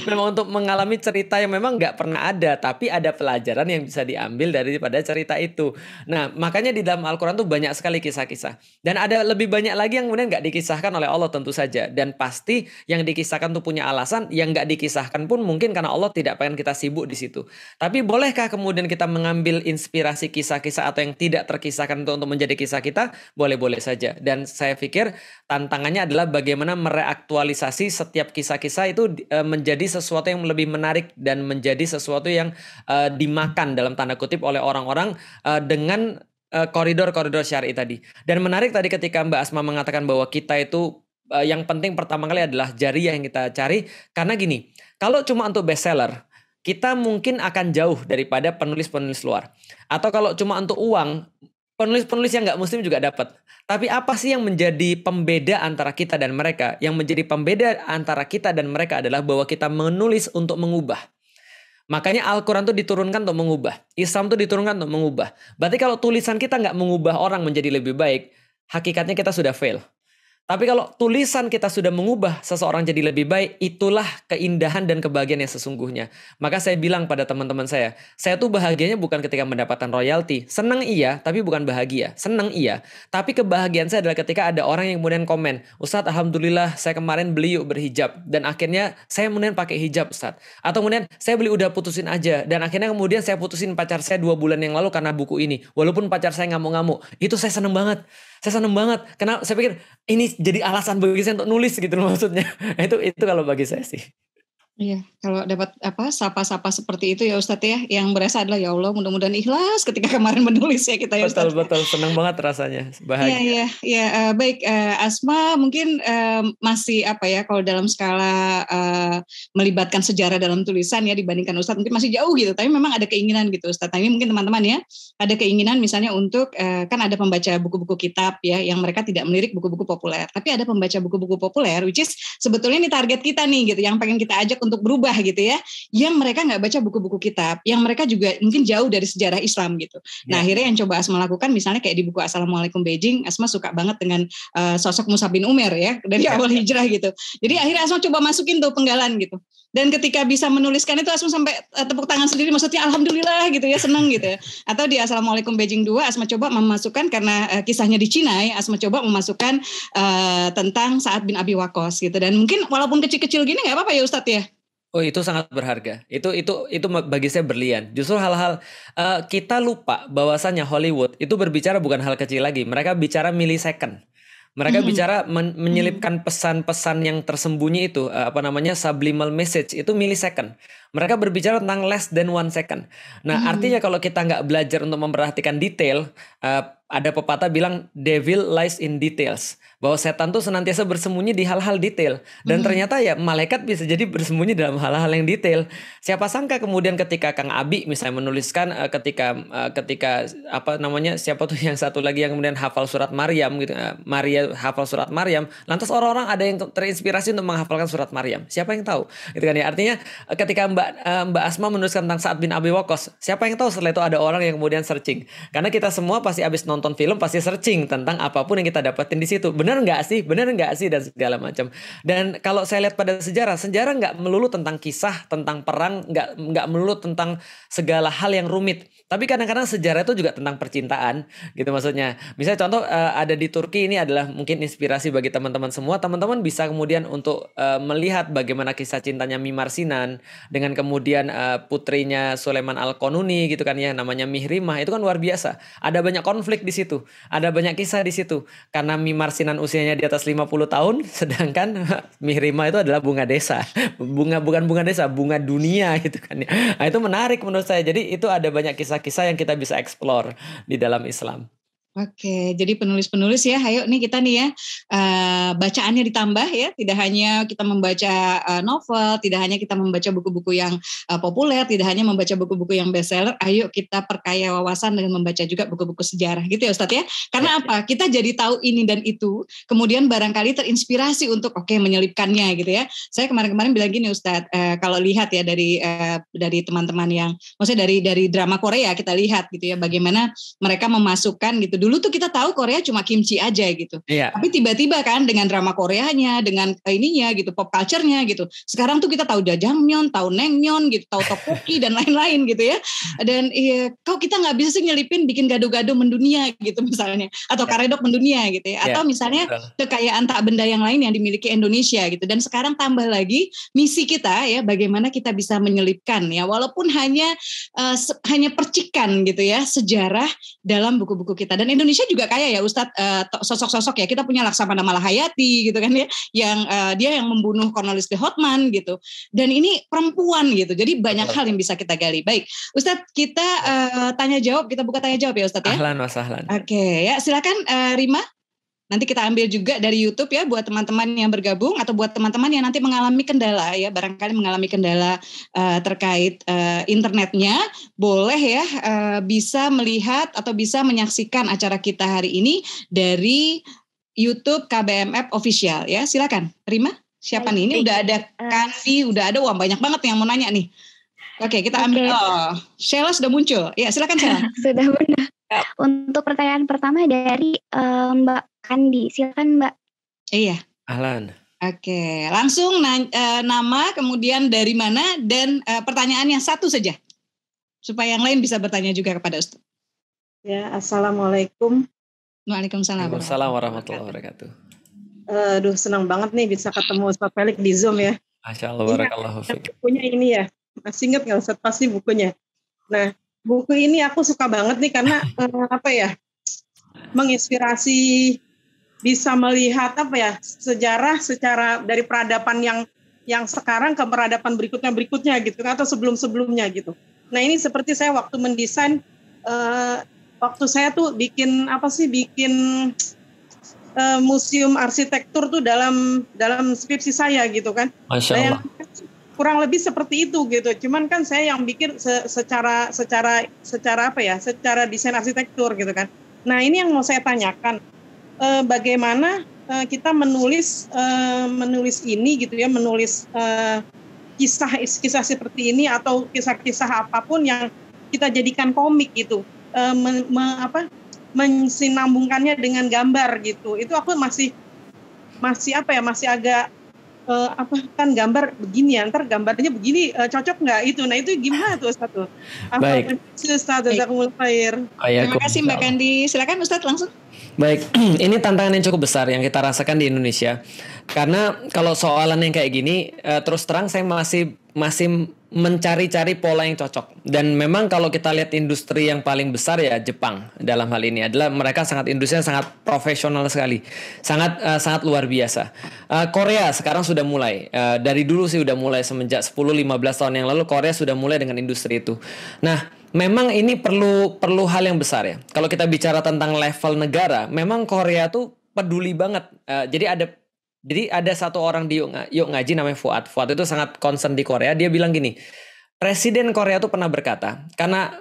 Memang untuk mengalami cerita yang memang nggak pernah ada, tapi ada pelajaran yang bisa diambil daripada cerita itu. Nah, makanya di dalam Al-Quran tuh banyak sekali kisah-kisah. Dan ada lebih banyak lagi yang kemudian nggak dikisahkan oleh Allah tentu saja. Dan pasti yang dikisahkan tuh punya alasan, yang nggak dikisahkan pun mungkin karena Allah tidak pengen kita sibuk di situ. Tapi bolehkah kemudian kita mengambil inspirasi kisah kisah-kisah atau yang tidak terkisahkan untuk menjadi kisah kita, boleh-boleh saja. Dan saya pikir tantangannya adalah bagaimana mereaktualisasi setiap kisah-kisah itu menjadi sesuatu yang lebih menarik dan menjadi sesuatu yang dimakan dalam tanda kutip oleh orang-orang dengan koridor-koridor syar'i tadi. Dan menarik tadi ketika Mbak Asma mengatakan bahwa kita itu yang penting pertama kali adalah jariah yang kita cari. Karena gini, kalau cuma untuk bestseller, kita mungkin akan jauh daripada penulis-penulis luar. Atau kalau cuma untuk uang, penulis-penulis yang nggak muslim juga dapat. Tapi apa sih yang menjadi pembeda antara kita dan mereka? Yang menjadi pembeda antara kita dan mereka adalah bahwa kita menulis untuk mengubah. Makanya Al-Quran itu diturunkan untuk mengubah. Islam itu diturunkan untuk mengubah. Berarti kalau tulisan kita nggak mengubah orang menjadi lebih baik, hakikatnya kita sudah fail. Tapi kalau tulisan kita sudah mengubah seseorang jadi lebih baik, itulah keindahan dan kebahagiaan yang sesungguhnya. Maka saya bilang pada teman-teman saya tuh bahagianya bukan ketika mendapatkan royalti. Senang iya, tapi bukan bahagia. Senang iya, tapi kebahagiaan saya adalah ketika ada orang yang kemudian komen, Ustadz, alhamdulillah saya kemarin beli yuk berhijab. Dan akhirnya saya kemudian pakai hijab, Ustadz. Atau kemudian saya beli udah putusin aja. Dan akhirnya kemudian saya putusin pacar saya 2 bulan yang lalu karena buku ini. Walaupun pacar saya ngamuk-ngamuk. Itu saya seneng banget. Karena saya pikir ini jadi alasan bagi saya untuk nulis gitu loh maksudnya. Itu kalau bagi saya sih.
Iya, kalau dapat sapa-sapa seperti itu ya Ustadz ya, yang berasa adalah ya Allah mudah-mudahan ikhlas ketika kemarin menulis ya kita ya Ustadz.
Betul, senang banget rasanya, bahagia.
Iya, baik Asma mungkin masih kalau dalam skala melibatkan sejarah dalam tulisan ya dibandingkan Ustadz mungkin masih jauh gitu, tapi memang ada keinginan gitu Ustadz. Nah, ini mungkin teman-teman ya ada keinginan misalnya untuk kan ada pembaca buku-buku kitab ya yang mereka tidak melirik buku-buku populer, tapi ada pembaca buku-buku populer which is sebetulnya ini target kita nih gitu, yang pengen kita ajak untuk berubah gitu ya, yang mereka nggak baca buku-buku kitab, yang mereka juga mungkin jauh dari sejarah Islam gitu. Nah akhirnya yang coba Asma lakukan misalnya kayak di buku Assalamualaikum Beijing, Asma suka banget dengan sosok Mus'ab bin Umair ya dari awal hijrah gitu. Jadi akhirnya Asma coba masukin tuh penggalan gitu. Dan ketika bisa menuliskan itu Asma sampai tepuk tangan sendiri, maksudnya alhamdulillah gitu ya, seneng gitu ya. Atau di Assalamualaikum Beijing 2 Asma coba memasukkan karena kisahnya di Cina ya, Asma coba memasukkan tentang Sa'ad bin Abi Waqqas gitu. Dan mungkin walaupun kecil-kecil gini nggak apa-apa ya Ustadz ya.
Oh itu sangat berharga. Itu bagi saya berlian. Justru hal-hal kita lupa bahwasannya Hollywood itu berbicara bukan hal kecil lagi. Mereka bicara millisecond. Mereka bicara menyelipkan pesan-pesan yang tersembunyi itu subliminal message itu millisecond. Mereka berbicara tentang less than 1 second. Nah artinya kalau kita nggak belajar untuk memperhatikan detail, ada pepatah bilang devil lies in details, bahwa setan tuh senantiasa bersembunyi di hal-hal detail. Dan ternyata ya malaikat bisa jadi bersembunyi dalam hal-hal yang detail. Siapa sangka kemudian ketika Kang Abi misalnya menuliskan ketika siapa tuh yang satu lagi yang kemudian hafal surat Maryam gitu, Maria hafal surat Maryam, lantas orang-orang ada yang terinspirasi untuk menghafalkan surat Maryam. Siapa yang tahu? Gitu kan ya. Artinya ketika Mbak Asma menuliskan tentang Sa'ad bin Abi Waqqas, siapa yang tahu setelah itu ada orang yang kemudian searching. Karena kita semua pasti habis nonton film pasti searching tentang apapun yang kita dapetin di situ. Benar nggak sih dan segala macam. Dan kalau saya lihat pada sejarah nggak melulu tentang kisah, tentang perang, nggak melulu tentang segala hal yang rumit. Tapi kadang-kadang sejarah itu juga tentang percintaan, gitu maksudnya. Misalnya contoh ada di Turki, ini adalah mungkin inspirasi bagi teman-teman semua. Teman-teman bisa kemudian untuk melihat bagaimana kisah cintanya Mimar Sinan dengan kemudian putrinya Sulaiman Al-Qanuni gitu kan ya, namanya Mihrimah. Itu kan luar biasa. Ada banyak konflik di situ, ada banyak kisah di situ. Karena Mimar Sinan usianya di atas 50 tahun, sedangkan Mihrimah itu adalah bunga desa. Bukan bunga desa, bunga dunia gitu kan ya. Nah, itu menarik menurut saya. Jadi itu ada banyak kisah-kisah yang kita bisa explore di dalam Islam.
Oke, jadi penulis-penulis ya, ayo nih kita nih ya, bacaannya ditambah ya, tidak hanya kita membaca novel, tidak hanya kita membaca buku-buku yang populer, tidak hanya membaca buku-buku yang bestseller, ayo kita perkaya wawasan dengan membaca juga buku-buku sejarah gitu ya Ustadz ya. Karena apa? Kita jadi tahu ini dan itu, kemudian barangkali terinspirasi untuk menyelipkannya gitu ya. Saya kemarin-kemarin bilang gini Ustadz, kalau lihat ya dari teman-teman yang, maksudnya dari drama Korea kita lihat gitu ya, bagaimana mereka memasukkan gitu. Dulu tuh kita tahu Korea cuma kimchi aja gitu.
Iya.
Tapi tiba-tiba kan dengan drama Koreanya, dengan ininya gitu, pop culture-nya gitu. Sekarang tuh kita tahu jjajangmyeon, tahu naengmyeon gitu, tahu tteokbokki dan lain-lain gitu ya. Dan kok kita nggak bisa sih nyelipin bikin gado-gado mendunia gitu misalnya, atau karedok mendunia gitu ya. Atau misalnya kekayaan tak benda yang lain yang dimiliki Indonesia gitu. Dan sekarang tambah lagi misi kita ya, bagaimana kita bisa menyelipkan ya, walaupun hanya percikan gitu ya sejarah dalam buku-buku kita. Dan Indonesia juga kaya ya Ustadz, sosok-sosok ya. Kita punya Laksamana Malahayati gitu kan ya, yang dia yang membunuh Cornelis de Houtman gitu. Dan ini perempuan gitu. Jadi banyak hal yang bisa kita gali. Baik, Ustadz, kita tanya jawab, kita buka tanya jawab ya Ustadz ya.
Ahlan wa sahlan. Oke,
ya silakan Rima. Nanti kita ambil juga dari YouTube ya buat teman-teman yang bergabung atau buat teman-teman yang nanti mengalami kendala ya, barangkali mengalami kendala terkait internetnya, boleh ya bisa melihat atau bisa menyaksikan acara kita hari ini dari YouTube KBMF Official ya. Silakan, Rima. Siapa nih? Ini udah ada Kandi, udah ada, wah banyak banget yang mau nanya nih. Oke, kita ambil. Oh, Sheila sudah muncul. Ya, silakan Sheila.
Sudah benar. Untuk pertanyaan pertama dari Mbak Kandi, silakan Mbak.
Iya.
Ahlan.
Oke, langsung nama, kemudian dari mana, dan pertanyaannya satu saja, supaya yang lain bisa bertanya juga kepada Ustaz.
Ya, Assalamualaikum.
Waalaikumsalam.
Waalaikumsalam warahmatullahi wabarakatuh.
Aduh, senang banget nih bisa ketemu Ustaz Felix di Zoom ya.
Masya Allah, barakallahu fiik.
Bukunya ini ya, masih ingat nggak Ustaz? Pasti bukunya. Nah, buku ini aku suka banget nih karena menginspirasi, bisa melihat sejarah secara dari peradaban yang sekarang ke peradaban berikutnya gitu, atau sebelumnya gitu. Nah, ini seperti saya waktu mendesain, waktu saya tuh bikin museum arsitektur tuh dalam skripsi saya gitu kan.
Masya Allah.
Kurang lebih seperti itu gitu. Cuman kan saya yang bikin secara desain arsitektur gitu kan. Nah, ini yang mau saya tanyakan, bagaimana kita menulis ini gitu ya, menulis kisah seperti ini atau kisah-kisah apapun yang kita jadikan komik gitu, mensinambungkannya dengan gambar gitu. Itu aku masih agak kan gambar begini ya, ntar gambarnya begini cocok nggak itu? Nah, itu gimana tuh Ustaz tuh?
Baik.
Ustaz, jazakumullah khair.
Terima kasih Mbak Kandi. Silakan Ustaz langsung.
Baik, ini tantangan yang cukup besar yang kita rasakan di Indonesia. Karena kalau soalan yang kayak gini, terus terang saya masih mencari-cari pola yang cocok. Dan memang kalau kita lihat industri yang paling besar ya Jepang dalam hal ini adalah mereka industrinya sangat profesional sekali, sangat luar biasa. Korea sekarang sudah mulai, dari dulu sih udah mulai semenjak 10-15 tahun yang lalu Korea sudah mulai dengan industri itu. Nah, memang ini perlu hal yang besar ya. Kalau kita bicara tentang level negara, memang Korea tuh peduli banget. Jadi ada satu orang di Yuk Ngaji namanya Fuad. Fuad itu sangat concern di Korea. Dia bilang gini, Presiden Korea itu pernah berkata, karena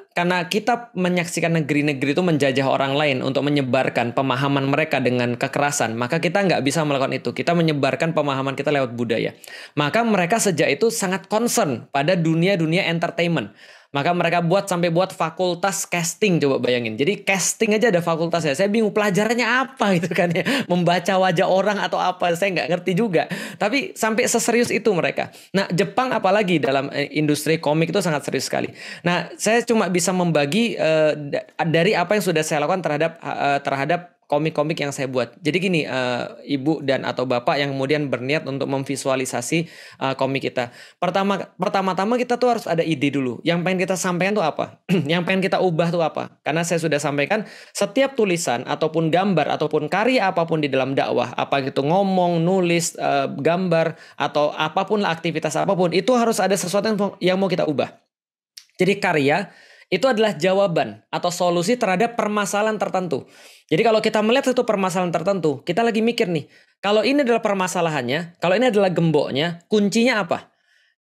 kita menyaksikan negeri-negeri itu menjajah orang lain untuk menyebarkan pemahaman mereka dengan kekerasan, maka kita nggak bisa melakukan itu. Kita menyebarkan pemahaman kita lewat budaya. Maka mereka sejak itu sangat concern pada dunia entertainment. Maka mereka buat fakultas casting, coba bayangin. Jadi casting aja ada fakultasnya. Saya bingung pelajarannya apa gitu kan ya. Membaca wajah orang atau apa, saya nggak ngerti juga. Tapi sampai seserius itu mereka. Nah, Jepang apalagi dalam industri komik itu sangat serius sekali. Nah, saya cuma bisa membagi dari apa yang sudah saya lakukan terhadap komik-komik yang saya buat. Jadi gini, ibu dan atau bapak yang kemudian berniat untuk memvisualisasi komik kita. Pertama-tama kita tuh harus ada ide dulu. Yang pengen kita sampaikan tuh apa? Yang pengen kita ubah tuh apa? Karena saya sudah sampaikan, setiap tulisan ataupun gambar ataupun karya apapun di dalam dakwah, apa gitu ngomong, nulis, gambar atau apapun lah, aktivitas apapun, itu harus ada sesuatu yang mau kita ubah. Jadi karya itu adalah jawaban atau solusi terhadap permasalahan tertentu. Jadi kalau kita melihat satu permasalahan tertentu, kita lagi mikir nih, kalau ini adalah permasalahannya, kalau ini adalah gemboknya, kuncinya apa?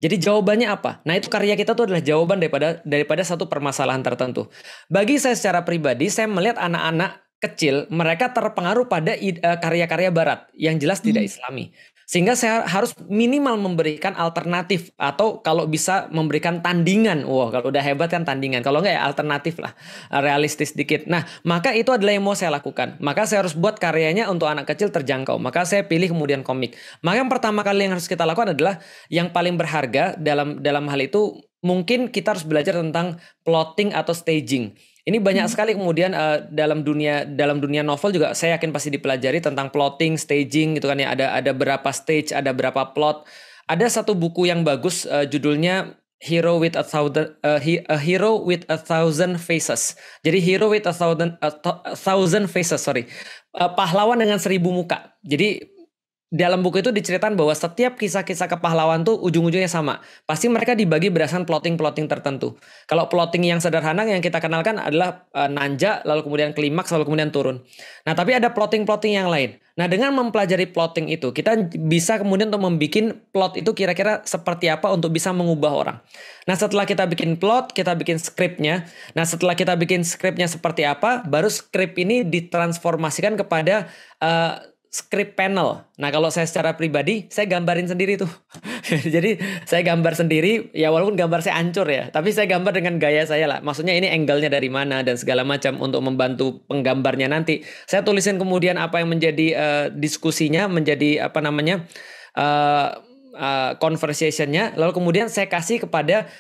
Jadi jawabannya apa? Nah, itu karya kita tuh adalah jawaban daripada satu permasalahan tertentu. Bagi saya secara pribadi, saya melihat anak-anak kecil, mereka terpengaruh pada karya-karya barat yang jelas tidak Islami. Sehingga saya harus minimal memberikan alternatif atau kalau bisa memberikan tandingan. Wah, kalau udah hebat kan tandingan. Kalau enggak ya alternatif lah, realistis dikit. Nah, maka itu adalah yang mau saya lakukan. Maka saya harus buat karyanya untuk anak kecil terjangkau. Maka saya pilih kemudian komik. Maka yang pertama kali yang harus kita lakukan adalah yang paling berharga dalam hal itu mungkin kita harus belajar tentang plotting atau staging. Ini banyak sekali kemudian dalam dunia novel juga saya yakin pasti dipelajari tentang plotting, staging gitu kan ya. Ada berapa stage, ada berapa plot. Ada satu buku yang bagus judulnya A Hero with a Thousand Faces. Jadi Hero with a Thousand Faces, sorry. Pahlawan dengan 1000 muka. Jadi dalam buku itu diceritakan bahwa setiap kisah-kisah kepahlawan tuh ujung-ujungnya sama. Pasti mereka dibagi berdasarkan plotting-plotting tertentu. Kalau plotting yang sederhana yang kita kenalkan adalah nanjak, lalu kemudian klimaks, lalu kemudian turun. Nah, tapi ada plotting-plotting yang lain. Nah, dengan mempelajari plotting itu, kita bisa kemudian untuk membuat plot itu kira-kira seperti apa untuk bisa mengubah orang. Nah, setelah kita bikin plot, kita bikin skripnya. Nah, setelah kita bikin skripnya seperti apa, baru skrip ini ditransformasikan kepada script panel. Nah, kalau saya secara pribadi, saya gambarin sendiri tuh. Jadi, saya gambar sendiri, ya walaupun gambar saya hancur ya, tapi saya gambar dengan gaya saya lah. Maksudnya ini angle-nya dari mana dan segala macam untuk membantu penggambarnya nanti. Saya tulisin kemudian apa yang menjadi diskusinya, menjadi conversation-nya, lalu kemudian saya kasih kepada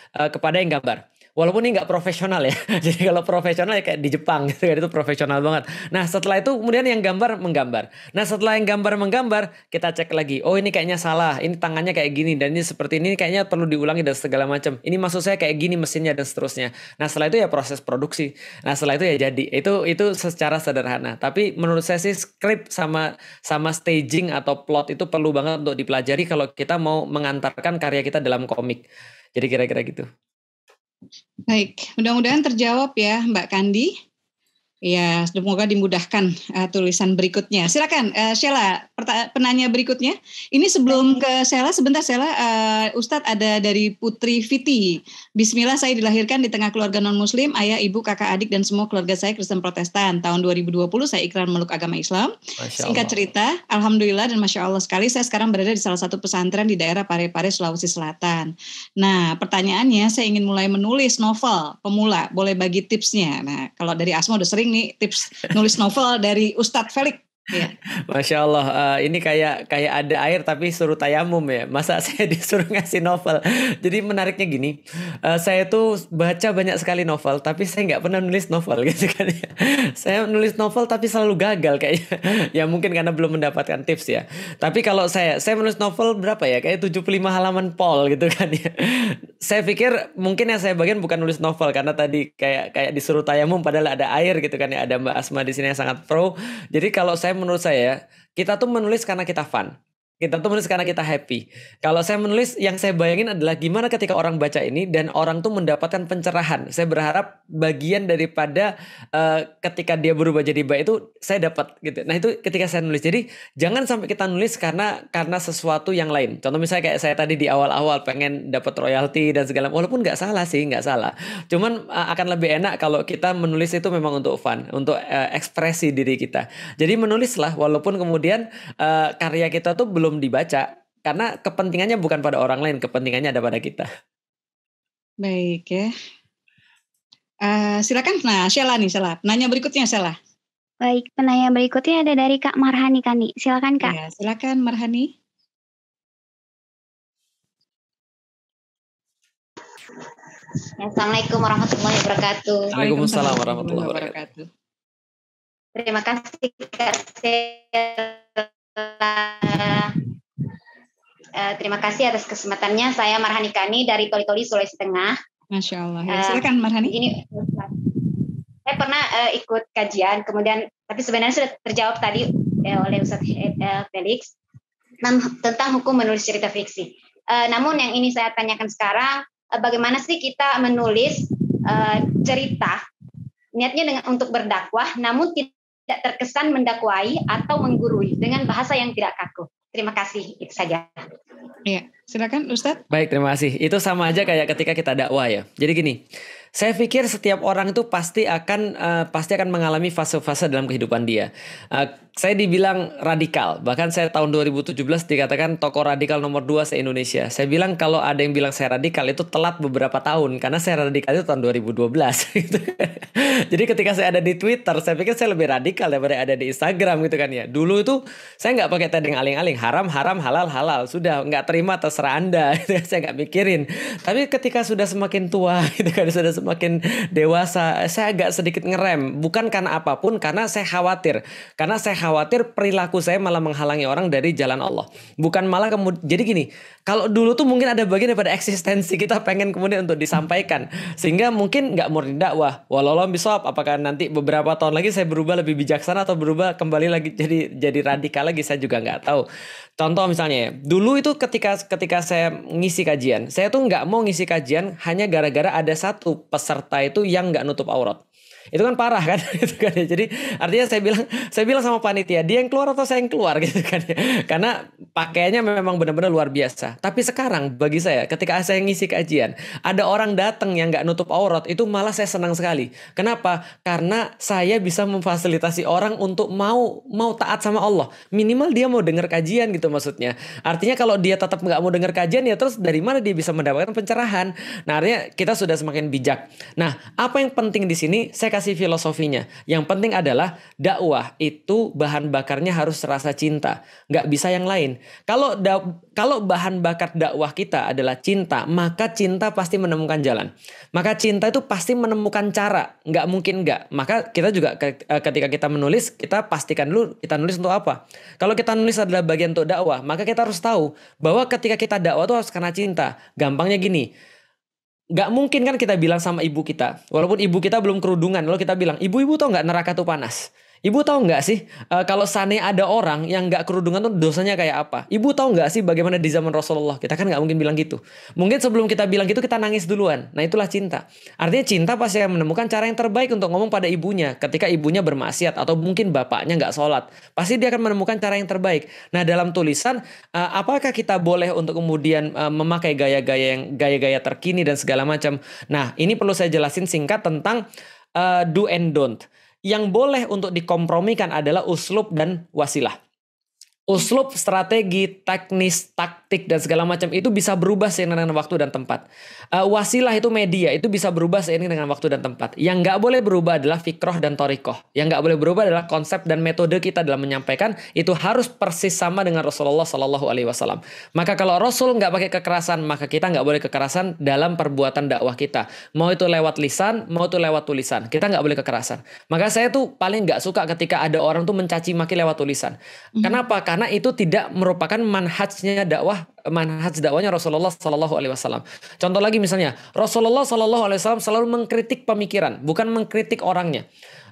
yang gambar. Walaupun ini nggak profesional ya. Jadi kalau profesional ya kayak di Jepang gitu kan, itu profesional banget. Nah, setelah itu kemudian yang gambar menggambar. Nah, setelah yang gambar menggambar, kita cek lagi. Oh, ini kayaknya salah. Ini tangannya kayak gini dan ini seperti ini kayaknya perlu diulangi dan segala macam. Ini maksud saya kayak gini mesinnya dan seterusnya. Nah, setelah itu ya proses produksi. Nah, setelah itu ya jadi. Itu secara sederhana. Tapi menurut saya sih skrip sama staging atau plot itu perlu banget untuk dipelajari kalau kita mau mengantarkan karya kita dalam komik. Jadi kira-kira gitu.
Baik, mudah-mudahan terjawab ya Mbak Kandi. Ya, semoga dimudahkan tulisan berikutnya. Silakan Sheila, penanya berikutnya. Ini sebelum ke Sheila, sebentar Sheila, Ustadz ada dari Putri Viti. Bismillah, saya dilahirkan di tengah keluarga non-muslim, ayah, ibu, kakak, adik, dan semua keluarga saya Kristen Protestan. Tahun 2020 saya ikrar meluk agama Islam. Singkat cerita, Alhamdulillah dan Masya Allah sekali, saya sekarang berada di salah satu pesantren di daerah Parepare, Sulawesi Selatan. Nah, pertanyaannya, saya ingin mulai menulis novel pemula, boleh bagi tipsnya. Nah, kalau dari Asma udah sering nih tips nulis novel dari Ustadz Felix. Ya.
Masya Allah, ini kayak ada air tapi suruh tayamum ya. Masa saya disuruh ngasih novel. Jadi menariknya gini, saya tuh baca banyak sekali novel, tapi saya nggak pernah nulis novel gitu kan ya. Saya nulis novel tapi selalu gagal kayaknya. Ya mungkin karena belum mendapatkan tips ya. Tapi kalau saya menulis novel berapa ya? Kayak 75 halaman pol gitu kan ya. Saya pikir mungkin yang saya bagian bukan nulis novel karena tadi kayak disuruh tayamum padahal ada air gitu kan ya. Ada Mbak Asma di sini yang sangat pro. Jadi kalau menurut saya, kita tuh menulis karena kita fun. Kita tuh menulis karena kita happy. Kalau saya menulis, yang saya bayangin adalah gimana ketika orang baca ini dan orang tuh mendapatkan pencerahan. Saya berharap bagian daripada ketika dia berubah jadi baik itu saya dapat gitu. Nah itu ketika saya nulis. Jadi jangan sampai kita nulis karena sesuatu yang lain. Contoh misalnya kayak saya tadi di awal-awal pengen dapat royalti dan segala. Walaupun nggak salah sih, nggak salah. Cuman akan lebih enak kalau kita menulis itu memang untuk fun, untuk ekspresi diri kita. Jadi menulislah walaupun kemudian karya kita tuh belum dibaca karena kepentingannya bukan pada orang lain, kepentingannya ada pada kita.
Baik ya. Silakan. Nah, Sheila nih, Sheila. Penanya berikutnya, Sheila.
Baik, penanya berikutnya ada dari Kak Marhani Kandi. Silakan Kak.
Ya, silakan Marhani.
Assalamualaikum warahmatullahi wabarakatuh.
Waalaikumsalam warahmatullahi wabarakatuh.
Terima kasih Kak terima kasih atas kesempatannya. Saya Marhani Kani dari Toli-Toli, Sulawesi Tengah.
Masya Allah. Ya, silakan Marhani.
Ini saya pernah ikut kajian, kemudian tapi sebenarnya sudah terjawab tadi oleh Ustadz Felix tentang hukum menulis cerita fiksi. Namun yang ini saya tanyakan sekarang, bagaimana sih kita menulis cerita niatnya untuk berdakwah, namun tidak terkesan mendakwai atau menggurui dengan bahasa yang tidak kaku. Terima kasih, itu saja.
Iya, silakan Ustadz.
Baik, terima kasih. Itu sama aja kayak ketika kita dakwah ya. Jadi gini, saya pikir setiap orang itu pasti akan mengalami fase-fase dalam kehidupan dia. Saya dibilang radikal. Bahkan saya tahun 2017 dikatakan tokoh radikal nomor 2 se-Indonesia. Saya bilang kalau ada yang bilang saya radikal itu telat beberapa tahun. Karena saya radikal itu tahun 2012. Gitu. Jadi ketika saya ada di Twitter, saya pikir saya lebih radikal daripada ada di Instagram gitu kan ya. Dulu itu saya nggak pakai tanding aling-aling. Haram, haram, halal, halal. Sudah nggak terima terserah Anda. Saya nggak mikirin. Tapi ketika sudah semakin tua, gitu kan, sudah semakin dewasa, saya agak sedikit ngerem. Bukan karena apapun, karena saya khawatir. Karena saya khawatir perilaku saya malah menghalangi orang dari jalan Allah. Bukan malah kemudian. Jadi gini, kalau dulu tuh mungkin ada bagian daripada eksistensi kita pengen kemudian untuk disampaikan. Sehingga mungkin nggak murni dakwah. Walau bisawab, apakah nanti beberapa tahun lagi saya berubah lebih bijaksana atau berubah kembali lagi jadi radikal lagi, saya juga nggak tahu. Contoh misalnya ya, dulu itu ketika saya ngisi kajian, saya tuh nggak mau ngisi kajian hanya gara-gara ada satu peserta itu yang nggak nutup aurat. Itu kan parah kan, gitu kan ya. Jadi artinya saya bilang sama panitia, dia yang keluar atau saya yang keluar gitu kan ya. Karena pakaiannya memang benar-benar luar biasa. Tapi sekarang bagi saya, ketika saya ngisi kajian, ada orang datang yang nggak nutup aurat, itu malah saya senang sekali. Kenapa? Karena saya bisa memfasilitasi orang untuk mau taat sama Allah. Minimal dia mau dengar kajian gitu maksudnya. Artinya kalau dia tetap nggak mau dengar kajian, ya terus dari mana dia bisa mendapatkan pencerahan? Nah artinya kita sudah semakin bijak. Nah apa yang penting di sini? Saya kasih filosofinya. Yang penting adalah dakwah itu bahan bakarnya harus rasa cinta, nggak bisa yang lain. Kalau bahan bakar dakwah kita adalah cinta, maka cinta pasti menemukan jalan. Maka cinta itu pasti menemukan cara, nggak mungkin nggak. Maka kita juga ketika kita menulis, kita pastikan dulu kita nulis untuk apa. Kalau kita nulis adalah bagian untuk dakwah, maka kita harus tahu bahwa ketika kita dakwah itu harus karena cinta. Gampangnya gini. Gak mungkin kan kita bilang sama ibu kita, walaupun ibu kita belum kerudungan, lalu kita bilang, ibu tahu nggak neraka tuh panas? Ibu tahu nggak sih kalau seandainya ada orang yang nggak kerudungan tuh dosanya kayak apa? Ibu tahu nggak sih bagaimana di zaman Rasulullah? Kita kan nggak mungkin bilang gitu. Mungkin sebelum kita bilang gitu kita nangis duluan. Nah itulah cinta. Artinya cinta pasti akan menemukan cara yang terbaik untuk ngomong pada ibunya. Ketika ibunya bermaksiat atau mungkin bapaknya nggak sholat, pasti dia akan menemukan cara yang terbaik. Nah dalam tulisan, apakah kita boleh untuk kemudian memakai gaya-gaya terkini dan segala macam? Nah ini perlu saya jelasin singkat tentang do and don't. Yang boleh untuk dikompromikan adalah uslub dan wasilah. Uslub, strategi, teknis, taktik, dan segala macam itu bisa berubah seiring dengan waktu dan tempat. Wasilah itu media, itu bisa berubah seiring dengan waktu dan tempat. Yang nggak boleh berubah adalah fikroh dan torikoh. Yang nggak boleh berubah adalah konsep dan metode kita dalam menyampaikan. Itu harus persis sama dengan Rasulullah SAW. Maka kalau Rasul nggak pakai kekerasan, maka kita nggak boleh kekerasan dalam perbuatan dakwah kita. Mau itu lewat lisan, mau itu lewat tulisan. Kita nggak boleh kekerasan. Maka saya tuh paling nggak suka ketika ada orang tuh mencaci maki lewat tulisan. Kenapa? Karena itu tidak merupakan manhaj dakwahnya Rasulullah SAW. Contoh lagi misalnya, Rasulullah SAW selalu mengkritik pemikiran, bukan mengkritik orangnya.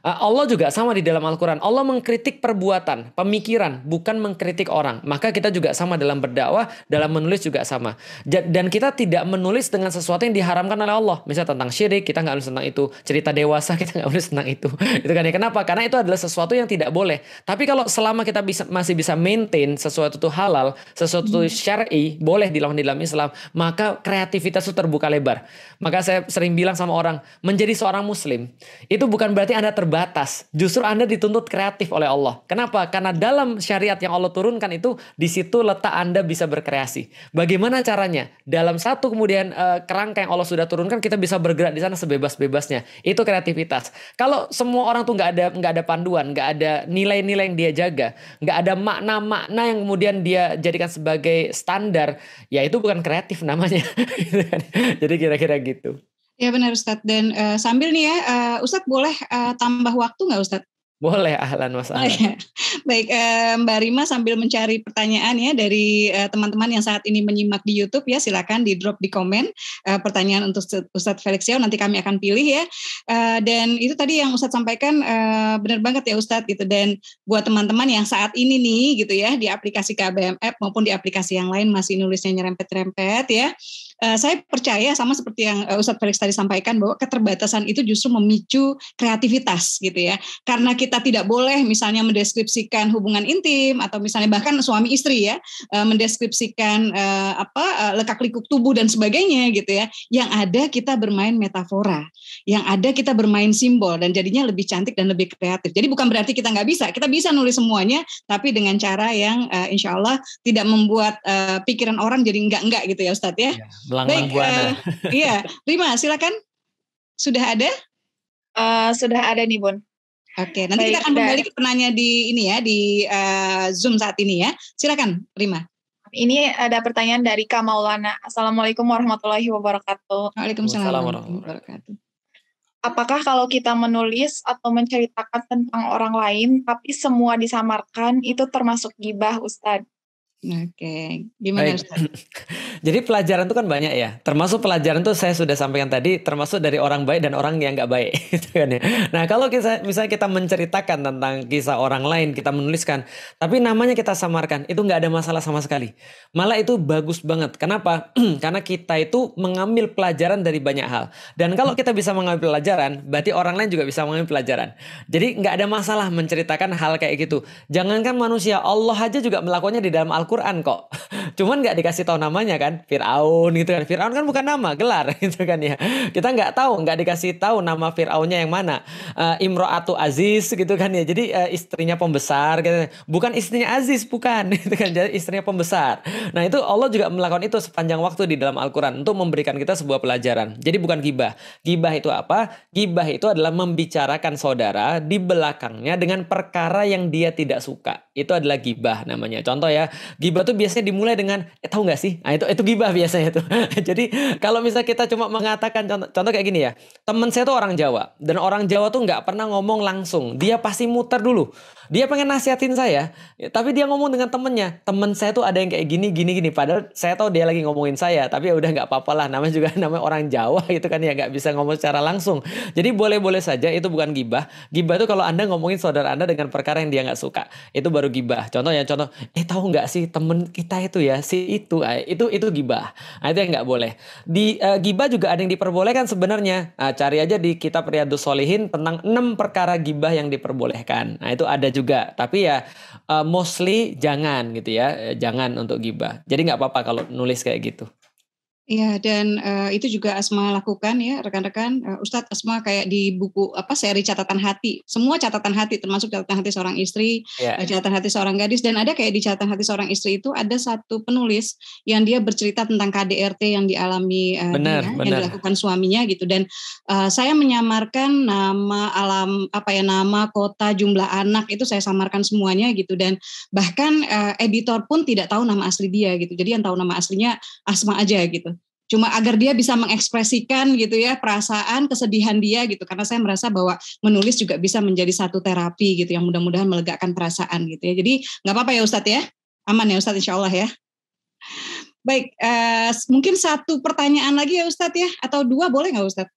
Allah juga sama di dalam Al-Quran. Allah mengkritik perbuatan, pemikiran, bukan mengkritik orang. Maka kita juga sama dalam berdakwah, dalam menulis juga sama. Dan kita tidak menulis dengan sesuatu yang diharamkan oleh Allah. Misalnya tentang syirik, kita nggak nulis tentang itu. Cerita dewasa, kita nggak nulis tentang itu. Itu kan ya. Kenapa? Karena itu adalah sesuatu yang tidak boleh. Tapi kalau selama kita masih bisa maintain sesuatu itu halal, sesuatu itu syar'i, boleh dilakukan di dalam Islam, maka kreativitas itu terbuka lebar. Maka saya sering bilang sama orang, menjadi seorang muslim, itu bukan berarti Anda terbatas. Justru Anda dituntut kreatif oleh Allah. Kenapa? Karena dalam syariat yang Allah turunkan itu, di situ letak Anda bisa berkreasi. Bagaimana caranya? Dalam satu kemudian kerangka yang Allah sudah turunkan, kita bisa bergerak di sana sebebas-bebasnya. Itu kreativitas. Kalau semua orang tuh nggak ada panduan, nggak ada nilai-nilai yang dia jaga, nggak ada makna-makna yang kemudian dia jadikan sebagai standar, ya itu bukan kreatif namanya. Jadi kira-kira gitu.
Ya benar Ustadz. Dan sambil nih ya, Ustadz boleh tambah waktu nggak Ustadz?
Boleh, ahlan Mas Ahlan.
Ya. Baik, Mbak Rima sambil mencari pertanyaan ya dari teman-teman yang saat ini menyimak di YouTube ya, silakan di drop di komen pertanyaan untuk Ustadz Felix Xiao, nanti kami akan pilih ya. Dan itu tadi yang Ustadz sampaikan benar banget ya Ustadz gitu. Dan buat teman-teman yang saat ini nih gitu ya di aplikasi KBM App maupun di aplikasi yang lain masih nulisnya nyerempet-rempet ya. saya percaya sama seperti yang Ustadz Felix tadi sampaikan, bahwa keterbatasan itu justru memicu kreativitas gitu ya. Karena kita tidak boleh misalnya mendeskripsikan hubungan intim, atau misalnya bahkan suami istri ya, mendeskripsikan lekak-likuk tubuh dan sebagainya gitu ya. Yang ada kita bermain metafora, yang ada kita bermain simbol, dan jadinya lebih cantik dan lebih kreatif. Jadi bukan berarti kita nggak bisa, kita bisa nulis semuanya, tapi dengan cara yang insya Allah tidak membuat pikiran orang jadi enggak gitu ya Ustadz ya.
Belang-belang buana.
Iya, Rima silakan. Sudah ada?
Sudah ada nih Bun.
Oke, nanti kita akan kembali ke penanya di ini ya, di Zoom saat ini ya. Silakan Rima.
Ini ada pertanyaan dari Kak Maulana. Assalamualaikum warahmatullahi wabarakatuh.
Waalaikumsalam warahmatullahi wabarakatuh.
Apakah kalau kita menulis atau menceritakan tentang orang lain, tapi semua disamarkan, itu termasuk ghibah, Ustadz?
Oke, gimana Ustaz?
Jadi pelajaran itu kan banyak ya. Termasuk pelajaran itu saya sudah sampaikan tadi, termasuk dari orang baik dan orang yang nggak baik, gitu kan ya. Nah kalau misalnya kita menceritakan tentang kisah orang lain, kita menuliskan, tapi namanya kita samarkan, itu nggak ada masalah sama sekali. Malah itu bagus banget. Kenapa? Karena kita itu mengambil pelajaran dari banyak hal. Dan kalau kita bisa mengambil pelajaran, berarti orang lain juga bisa mengambil pelajaran. Jadi nggak ada masalah menceritakan hal kayak gitu. Jangankan manusia, Allah aja juga melakukannya di dalam Al-Quran kok. Cuman nggak dikasih tahu namanya kan, Fir'aun gitu kan. Fir'aun kan bukan nama, gelar gitu kan ya. Kita nggak tahu, nggak dikasih tahu nama Fir'aunnya yang mana. Imro'atu Aziz gitu kan ya. Jadi istrinya pembesar gitu. Bukan istrinya Aziz, bukan gitu kan. Jadi istrinya pembesar. Nah itu Allah juga melakukan itu sepanjang waktu di dalam Al-Quran untuk memberikan kita sebuah pelajaran. Jadi bukan ghibah. Ghibah itu apa? Ghibah itu adalah membicarakan saudara di belakangnya dengan perkara yang dia tidak suka. Itu adalah ghibah namanya. Contoh ya, ghibah tuh biasanya dimulai dengan tahu nggak sih? Nah, itu ghibah biasanya tuh. Jadi kalau misalnya kita cuma mengatakan contoh kayak gini ya, teman saya tuh orang Jawa, dan orang Jawa tuh nggak pernah ngomong langsung, dia pasti muter dulu. Dia pengen nasihatin saya, tapi dia ngomong dengan temennya. Temen saya tuh ada yang kayak gini. Padahal saya tahu dia lagi ngomongin saya, tapi ya udah nggak apa-apa lah. Namanya juga namanya orang Jawa gitu kan ya, nggak bisa ngomong secara langsung. Jadi boleh-boleh saja, itu bukan ghibah. Ghibah itu kalau Anda ngomongin saudara Anda dengan perkara yang dia nggak suka, itu baru ghibah. Contoh, tahu nggak sih temen kita itu ya, si itu ghibah. Nah, itu yang nggak boleh. Di ghibah juga ada yang diperbolehkan sebenarnya. Nah, cari aja di kitab Riyadhus Shalihin tentang 6 perkara ghibah yang diperbolehkan. Nah, itu ada juga. Tapi ya mostly jangan gitu ya. Jangan untuk ghibah. Jadi nggak apa-apa kalau nulis kayak gitu.
Iya, dan itu juga Asma lakukan ya rekan-rekan. Ustadz, Asma kayak di buku seri catatan hati, semua catatan hati termasuk catatan hati seorang istri, catatan hati seorang gadis, dan ada kayak di catatan hati seorang istri itu ada satu penulis yang dia bercerita tentang KDRT yang dialami yang dilakukan suaminya gitu. Dan saya menyamarkan nama kota, jumlah anak, itu saya samarkan semuanya gitu. Dan bahkan editor pun tidak tahu nama asli dia gitu. Jadi yang tahu nama aslinya Asma aja gitu. Cuma agar dia bisa mengekspresikan gitu ya perasaan, kesedihan dia gitu. Karena saya merasa bahwa menulis juga bisa menjadi satu terapi gitu yang mudah-mudahan melegakan perasaan gitu ya. Jadi nggak apa-apa ya Ustadz ya, aman ya Ustadz insya Allah ya. Baik, mungkin satu pertanyaan lagi ya Ustadz ya, atau 2 boleh nggak Ustadz?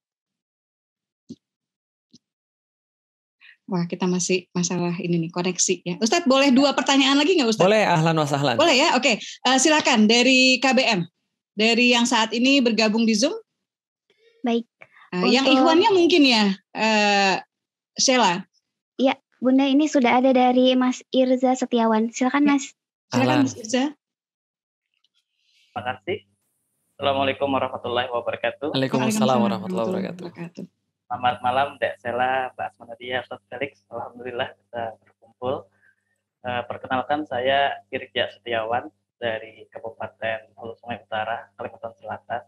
Wah, kita masih masalah ini nih, koneksi ya. Ustadz boleh 2 pertanyaan lagi nggak Ustadz?
Boleh, ahlan wa sahlan.
Boleh ya, oke. Silakan dari KBM. Dari yang saat ini bergabung di Zoom.
Baik.
Yang Ikhwannya mungkin ya, Sheila.
Iya, Bunda, ini sudah ada dari Mas Irza Setiawan. Silakan Mas.
Silakan Mas Irza.
Terima kasih. Assalamualaikum warahmatullahi wabarakatuh.
Waalaikumsalam warahmatullahi wabarakatuh.
Selamat malam, Dek Sheila, Mbak Asma Nadia, Ustaz Felix. Alhamdulillah bisa berkumpul. Perkenalkan, saya Irja Setiawan dari Kabupaten Hulu Sungai Utara, Kalimantan Selatan.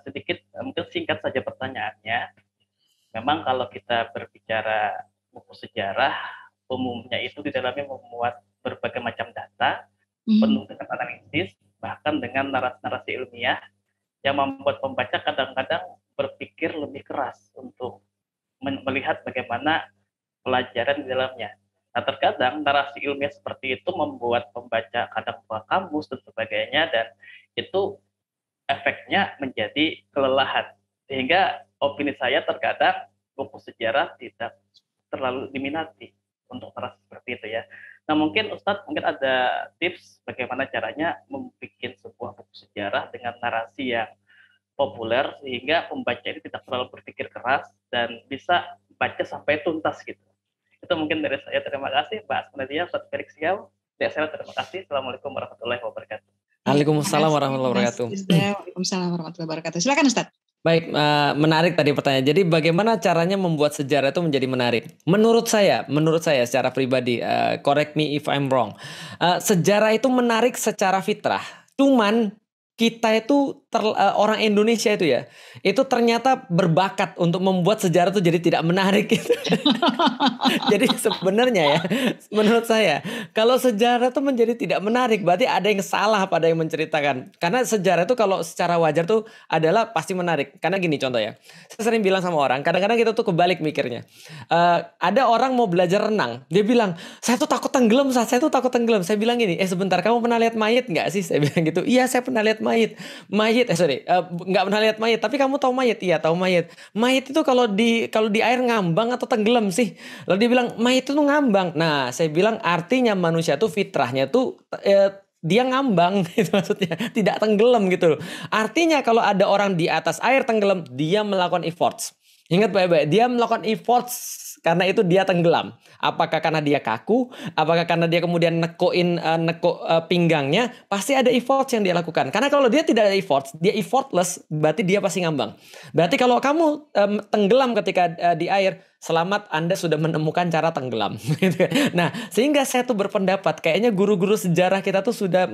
Sedikit, mungkin singkat saja pertanyaannya. Memang kalau kita berbicara buku sejarah, umumnya itu di dalamnya memuat berbagai macam data, penuh dengan analisis, bahkan dengan narasi-narasi ilmiah, yang membuat pembaca kadang-kadang berpikir lebih keras untuk melihat bagaimana pelajaran di dalamnya. Nah, terkadang narasi ilmiah seperti itu membuat pembaca kadang buka kamus dan sebagainya, dan itu efeknya menjadi kelelahan. Sehingga opini saya terkadang buku sejarah tidak terlalu diminati untuk narasi seperti itu ya. Nah, mungkin Ustadz ada tips bagaimana caranya membuat sebuah buku sejarah dengan narasi yang populer sehingga pembaca ini tidak terlalu berpikir keras dan bisa baca sampai tuntas gitu. Itu mungkin dari saya. Terima kasih Mbak Asmanadia, Ustaz Felix Siau. Ya, saya terima kasih. Assalamualaikum warahmatullahi wabarakatuh.
Waalaikumsalam warahmatullahi wabarakatuh.
Waalaikumsalam warahmatullahi wabarakatuh. Silakan Ustaz.
Baik, menarik tadi pertanyaan. Jadi bagaimana caranya membuat sejarah itu menjadi menarik? Menurut saya secara pribadi, correct me if I'm wrong, sejarah itu menarik secara fitrah. Cuman kita itu orang Indonesia itu ya, itu ternyata berbakat untuk membuat sejarah itu jadi tidak menarik gitu. Jadi sebenarnya ya, menurut saya, kalau sejarah itu menjadi tidak menarik, berarti ada yang salah pada yang menceritakan. Karena sejarah itu kalau secara wajar tuh adalah pasti menarik. Karena gini contoh ya, saya sering bilang sama orang, kadang-kadang kita tuh kebalik mikirnya. Ada orang mau belajar renang, dia bilang, saya tuh takut tenggelam, saya tuh takut tenggelam. Saya bilang gini, sebentar, kamu pernah lihat mayit nggak sih? Saya bilang gitu. Iya, saya pernah lihat mayit, nggak pernah lihat mayit, tapi kamu tahu mayit? Iya, tahu mayit. Mayit itu kalau di air ngambang atau tenggelam sih? Lalu dia bilang mayit itu ngambang. Nah, saya bilang artinya manusia tuh fitrahnya tuh dia ngambang gitu, maksudnya tidak tenggelam gitu loh. Artinya kalau ada orang di atas air tenggelam, dia melakukan efforts. Ingat baik-baik, dia melakukan efforts karena itu dia tenggelam. Apakah karena dia kaku? Apakah karena dia kemudian nekuk pinggangnya? Pasti ada efforts yang dia lakukan. Karena kalau dia tidak ada efforts, dia effortless, berarti dia pasti ngambang. Berarti kalau kamu tenggelam ketika di air, selamat, Anda sudah menemukan cara tenggelam. Nah, sehingga saya tuh berpendapat kayaknya guru-guru sejarah kita tuh sudah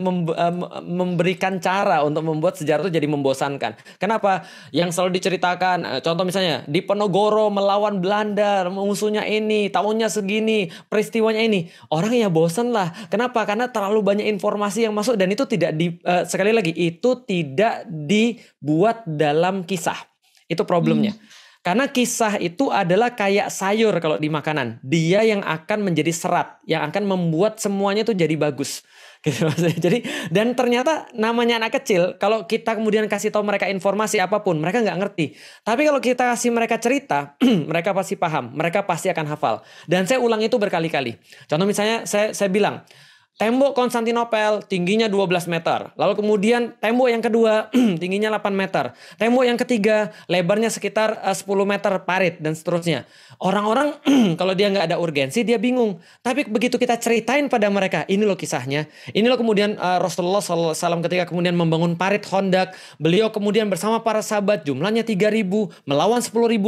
memberikan cara untuk membuat sejarah itu jadi membosankan. Kenapa? Yang selalu diceritakan, contoh misalnya di Penogoro melawan Belanda, musuhnya ini, tahunnya segini, peristiwanya ini. Orang ya bosan lah. Kenapa? Karena terlalu banyak informasi yang masuk dan itu tidak sekali lagi itu tidak dibuat dalam kisah. Itu problemnya. Karena kisah itu adalah kayak sayur kalau di makanan. Dia yang akan menjadi serat, yang akan membuat semuanya itu jadi bagus. Gitu maksudnya. Jadi dan ternyata namanya anak kecil, kalau kita kemudian kasih tahu mereka informasi apapun, mereka nggak ngerti. Tapi kalau kita kasih mereka cerita, mereka pasti paham, mereka pasti akan hafal. Dan saya ulang itu berkali-kali. Contoh misalnya saya bilang, tembok Konstantinopel tingginya 12 meter. Lalu kemudian tembok yang kedua tingginya 8 meter. Tembok yang ketiga lebarnya sekitar 10 meter parit dan seterusnya. Orang-orang kalau dia nggak ada urgensi dia bingung. Tapi begitu kita ceritain pada mereka, ini loh kisahnya. Ini loh kemudian Rasulullah SAW ketika kemudian membangun parit Khandaq. Beliau kemudian bersama para sahabat jumlahnya 3.000 melawan 10.000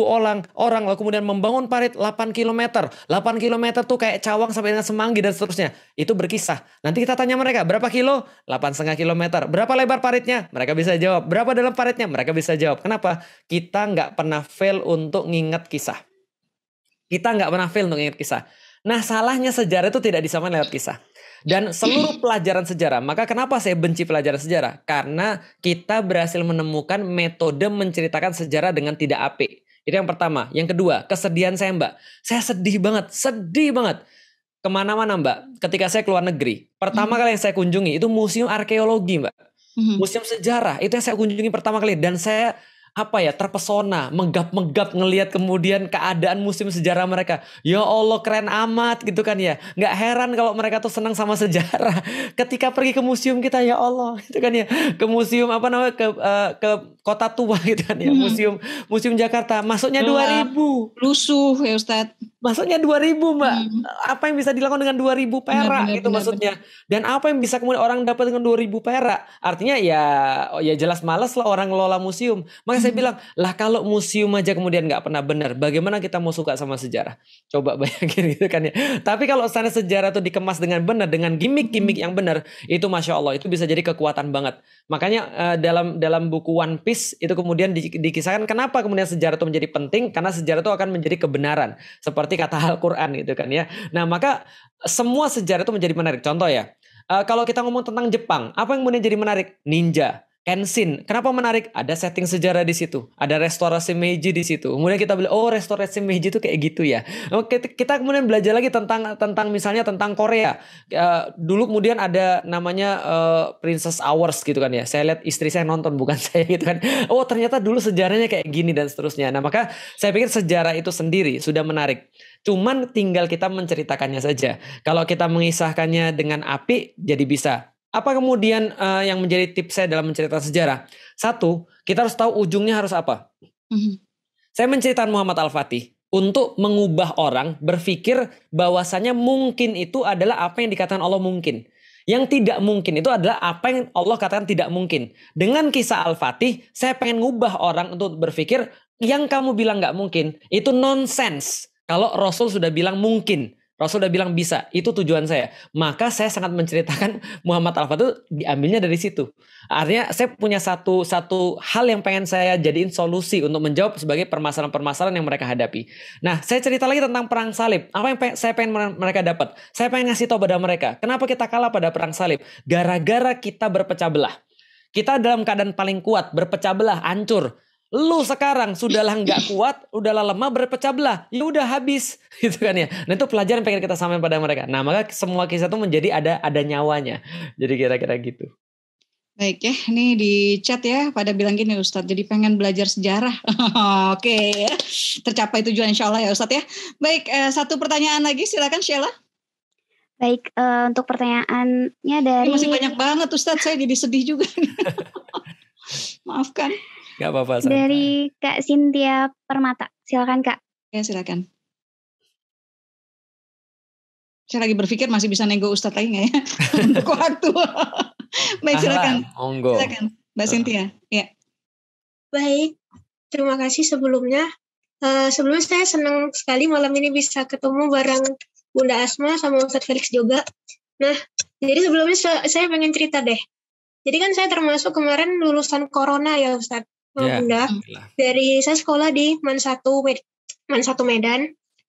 orang. Lalu kemudian membangun parit 8 km. 8 km tuh kayak cawang sampai dengan Semanggi dan seterusnya. Itu berkisah. Nanti kita tanya mereka, berapa kilo? 8,5 kilometer. Berapa lebar paritnya? Mereka bisa jawab. Berapa dalam paritnya? Mereka bisa jawab. Kenapa? Kita nggak pernah fail untuk nginget kisah. Nah, salahnya sejarah itu tidak disamakan lewat kisah. Dan seluruh pelajaran sejarah. Maka kenapa saya benci pelajaran sejarah? Karena kita berhasil menemukan metode menceritakan sejarah dengan tidak apik. Itu yang pertama. Yang kedua, kesedihan saya, Mbak. Saya sedih banget. Kemana-mana Mbak, ketika saya keluar negeri, pertama kali yang saya kunjungi itu museum arkeologi Mbak, museum sejarah, itu yang saya kunjungi pertama kali. Dan saya terpesona, megap-megap ngelihat kemudian keadaan museum sejarah mereka. Ya Allah, keren amat gitu kan ya. Nggak heran kalau mereka tuh senang sama sejarah. Ketika pergi ke museum kita, ya Allah gitu kan ya. Ke museum ke kota tua gitu kan ya. Museum Jakarta, masuknya 2.000.
Lusuh ya Ustadz.
Masuknya 2.000 Mbak. Apa yang bisa dilakukan dengan 2.000 perak gitu maksudnya. Dan apa yang bisa kemudian orang dapat dengan 2.000 perak? Artinya ya jelas malas lah orang ngelola museum. Maka saya bilang, lah kalau museum aja kemudian nggak pernah benar, bagaimana kita mau suka sama sejarah? Coba bayangin gitu kan ya. Tapi kalau sana sejarah itu dikemas dengan benar, dengan gimmick-gimmick yang benar, itu Masya Allah, itu bisa jadi kekuatan banget. Makanya dalam buku One Piece itu kemudian dikisahkan kenapa kemudian sejarah itu menjadi penting, karena sejarah itu akan menjadi kebenaran. Seperti kata Al-Quran gitu kan ya. Nah maka semua sejarah itu menjadi menarik. Contoh ya, kalau kita ngomong tentang Jepang, apa yang kemudian jadi menarik? Ninja. Kenshin, kenapa menarik? Ada setting sejarah di situ, ada restorasi Meiji di situ. Kemudian kita bilang, oh restorasi Meiji itu kayak gitu ya. Oke, kita kemudian belajar lagi tentang misalnya tentang Korea. Dulu kemudian ada namanya Princess Hours gitu kan ya. Saya lihat istri saya nonton, bukan saya gitu kan. Oh ternyata dulu sejarahnya kayak gini dan seterusnya. Nah maka saya pikir sejarah itu sendiri sudah menarik. Cuman tinggal kita menceritakannya saja. Kalau kita mengisahkannya dengan apik, jadi bisa. Apa kemudian yang menjadi tips saya dalam menceritakan sejarah? Satu, kita harus tahu ujungnya harus apa. Saya menceritakan Muhammad Al-Fatih untuk mengubah orang berpikir bahwasanya mungkin itu adalah apa yang dikatakan Allah mungkin. Yang tidak mungkin itu adalah apa yang Allah katakan tidak mungkin. Dengan kisah Al-Fatih, saya pengen ngubah orang untuk berpikir yang kamu bilang nggak mungkin itu nonsense. Kalau Rasul sudah bilang mungkin, Rasul sudah bilang bisa, itu tujuan saya. Maka saya sangat menceritakan Muhammad Al-Fatih diambilnya dari situ. Artinya saya punya satu hal yang pengen saya jadiin solusi untuk menjawab sebagai permasalahan-permasalahan yang mereka hadapi. Nah, saya cerita lagi tentang perang salib. Apa yang saya pengen mereka dapat? Saya pengen ngasih tahu pada mereka, kenapa kita kalah pada perang salib? Gara-gara kita berpecah belah. Kita dalam keadaan paling kuat, berpecah belah, hancur. Lu sekarang sudahlah nggak kuat, udahlah lemah, berpecah belah, ya udah habis, gitu kan ya. Nah itu pelajaran yang pengen kita sampaikan pada mereka. Nah maka semua kisah itu menjadi ada nyawanya. Jadi kira-kira gitu.
Baik ya, ini di chat ya pada bilang gini Ustadz, jadi pengen belajar sejarah. Oke, tercapai tujuan insya Allah ya Ustadz ya. Baik, satu pertanyaan lagi silakan Sheila.
Baik, untuk pertanyaannya dari...
Ini masih banyak banget Ustadz, saya jadi sedih juga. Maafkan.
Gak apa-apa.
Dari Kak Cynthia Permata, silakan Kak.
Ya silakan. Saya lagi berpikir masih bisa nego Ustadz lagi nggak ya untuk waktu. Baik silakan.
Monggo.
Silakan Mbak Cynthia. Ya.
Baik, terima kasih sebelumnya. Sebelumnya saya senang sekali malam ini bisa ketemu bareng Bunda Asma sama Ustadz Felix juga. Nah, jadi sebelumnya saya pengen cerita deh. Jadi kan saya termasuk kemarin lulusan corona ya Ustadz. Bunda. Dari saya sekolah di Man 1 Medan.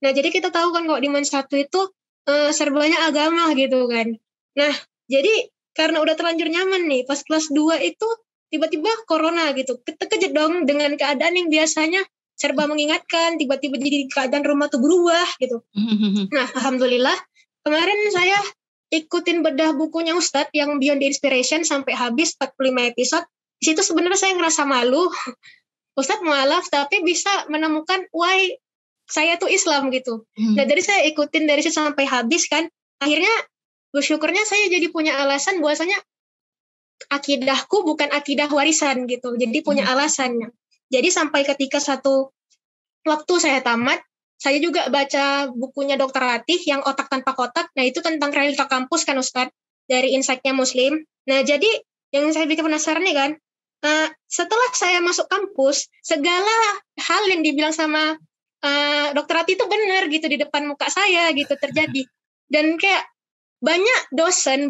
Nah, jadi kita tahu kan kalau di Man 1 itu serbanya agama gitu kan. Nah, jadi karena udah terlanjur nyaman nih, pas kelas 2 itu tiba-tiba corona gitu. Kita kejedong dengan keadaan yang biasanya serba mengingatkan, tiba-tiba jadi keadaan rumah tuh berubah gitu. Nah, alhamdulillah kemarin saya ikutin bedah bukunya Ustadz yang Beyond the Inspiration sampai habis 45 episode. Di situ sebenarnya saya ngerasa malu, Ustadz mualaf, tapi bisa menemukan why saya tuh Islam gitu. Nah dari saya ikutin dari situ sampai habis kan, akhirnya bersyukurnya saya jadi punya alasan bahwasanya akidahku bukan akidah warisan gitu, jadi punya alasannya. Jadi sampai ketika satu waktu saya tamat, saya juga baca bukunya Dr. Latif yang Otak Tanpa Kotak. Nah itu tentang realita kampus kan Ustadz, dari Insight-nya Muslim. Nah jadi yang saya bikin penasaran nih kan, setelah saya masuk kampus, segala hal yang dibilang sama Dr. Latif itu benar gitu di depan muka saya gitu terjadi. Dan kayak banyak dosen,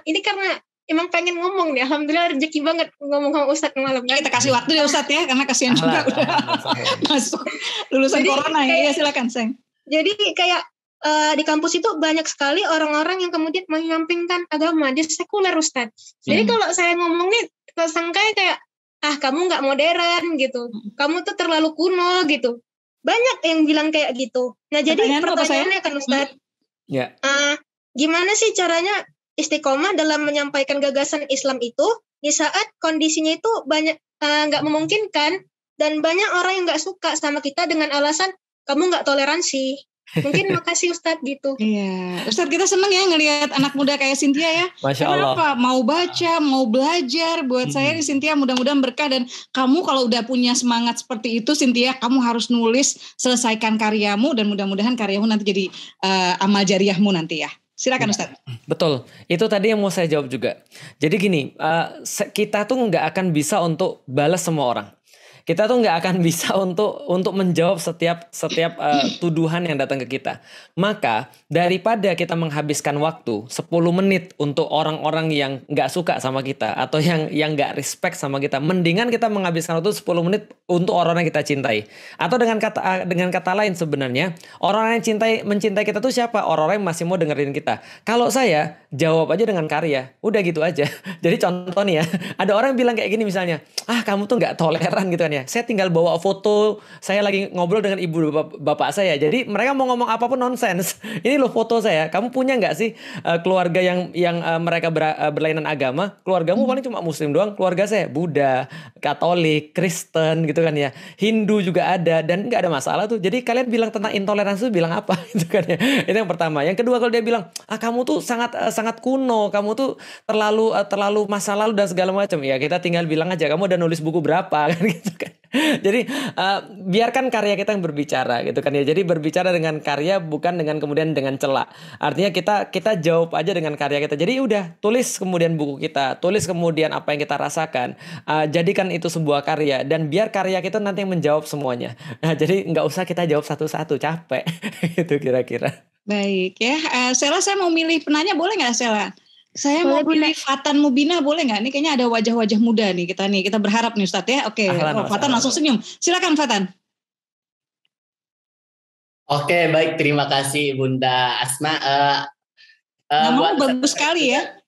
ini karena emang pengen ngomong nih, alhamdulillah rezeki banget ngomong sama Ustadz malam kan.
Kita kasih waktu ya Ustadz ya, karena kasihan juga udah masuk lulusan jadi, corona ya. Silakan Seng. Jadi kayak di kampus itu banyak sekali orang-orang yang kemudian menyampingkan agama, dia sekuler Ustadz. Jadi kalau saya ngomongnya tersangkanya kayak, kamu nggak modern gitu, kamu tuh terlalu kuno gitu. Banyak yang bilang kayak gitu. Nah jadi pertanyaannya kan Ustadz, gimana sih caranya istiqomah dalam menyampaikan gagasan Islam itu di saat kondisinya itu banyak nggak memungkinkan dan banyak orang yang nggak suka sama kita dengan alasan kamu nggak toleransi. Mungkin makasih Ustadz gitu. Iya, Ustadz kita seneng ya ngelihat anak muda kayak Cynthia ya.
Masya Allah.
Kenapa? Mau baca, mau belajar. Buat saya nih Cynthia mudah-mudahan berkah. Dan kamu kalau udah punya semangat seperti itu Cynthia, kamu harus nulis, selesaikan karyamu. Dan mudah-mudahan karyamu nanti jadi amal jariahmu nanti ya. Silakan Ustadz.
Betul, itu tadi yang mau saya jawab juga. Jadi gini, kita tuh nggak akan bisa untuk balas semua orang. Kita tuh nggak akan bisa untuk menjawab setiap tuduhan yang datang ke kita. Maka daripada kita menghabiskan waktu 10 menit untuk orang-orang yang nggak suka sama kita atau yang nggak respect sama kita, mendingan kita menghabiskan waktu 10 menit untuk orang-orang yang kita cintai. Atau dengan kata lain sebenarnya orang-orang yang mencintai kita tuh siapa? Orang-orang yang masih mau dengerin kita. Kalau saya jawab aja dengan karya, udah gitu aja. Jadi contoh nih ya, ada orang yang bilang kayak gini misalnya, kamu tuh nggak toleran gitu kan. ya. Saya tinggal bawa foto saya lagi ngobrol dengan ibu bapak saya. Jadi mereka mau ngomong apapun nonsens. Ini loh foto saya. Kamu punya nggak sih keluarga yang mereka berlainan agama? Keluargamu paling cuma Muslim doang. Keluarga saya Buddha, Katolik, Kristen gitu kan ya. Hindu juga ada dan nggak ada masalah tuh. Jadi kalian bilang tentang intoleransi bilang apa gitu kan ya. Itu yang pertama. Yang kedua, kalau dia bilang kamu tuh sangat kuno, kamu tuh terlalu masa lalu dan segala macam. Ya kita tinggal bilang aja kamu udah nulis buku berapa kan gitu kan. Jadi biarkan karya kita yang berbicara gitu kan ya. Jadi berbicara dengan karya bukan kemudian dengan celak. Artinya kita jawab aja dengan karya kita. Jadi udah tulis kemudian buku kita, tulis kemudian apa yang kita rasakan. Jadikan itu sebuah karya dan biar karya kita nanti yang menjawab semuanya. Nah, jadi nggak usah kita jawab satu-satu, capek. Itu kira-kira.
Baik ya, Sela saya mau milih penanya boleh nggak Sela? Saya mau pilih Fatan Mubina boleh nggak? Ini kayaknya ada wajah-wajah muda nih kita berharap nih Ustadz ya. Oke, Fatan langsung senyum. Silakan Fatan.
Oke, baik, terima kasih Bunda Asma.
Namamu bagus sekali ya.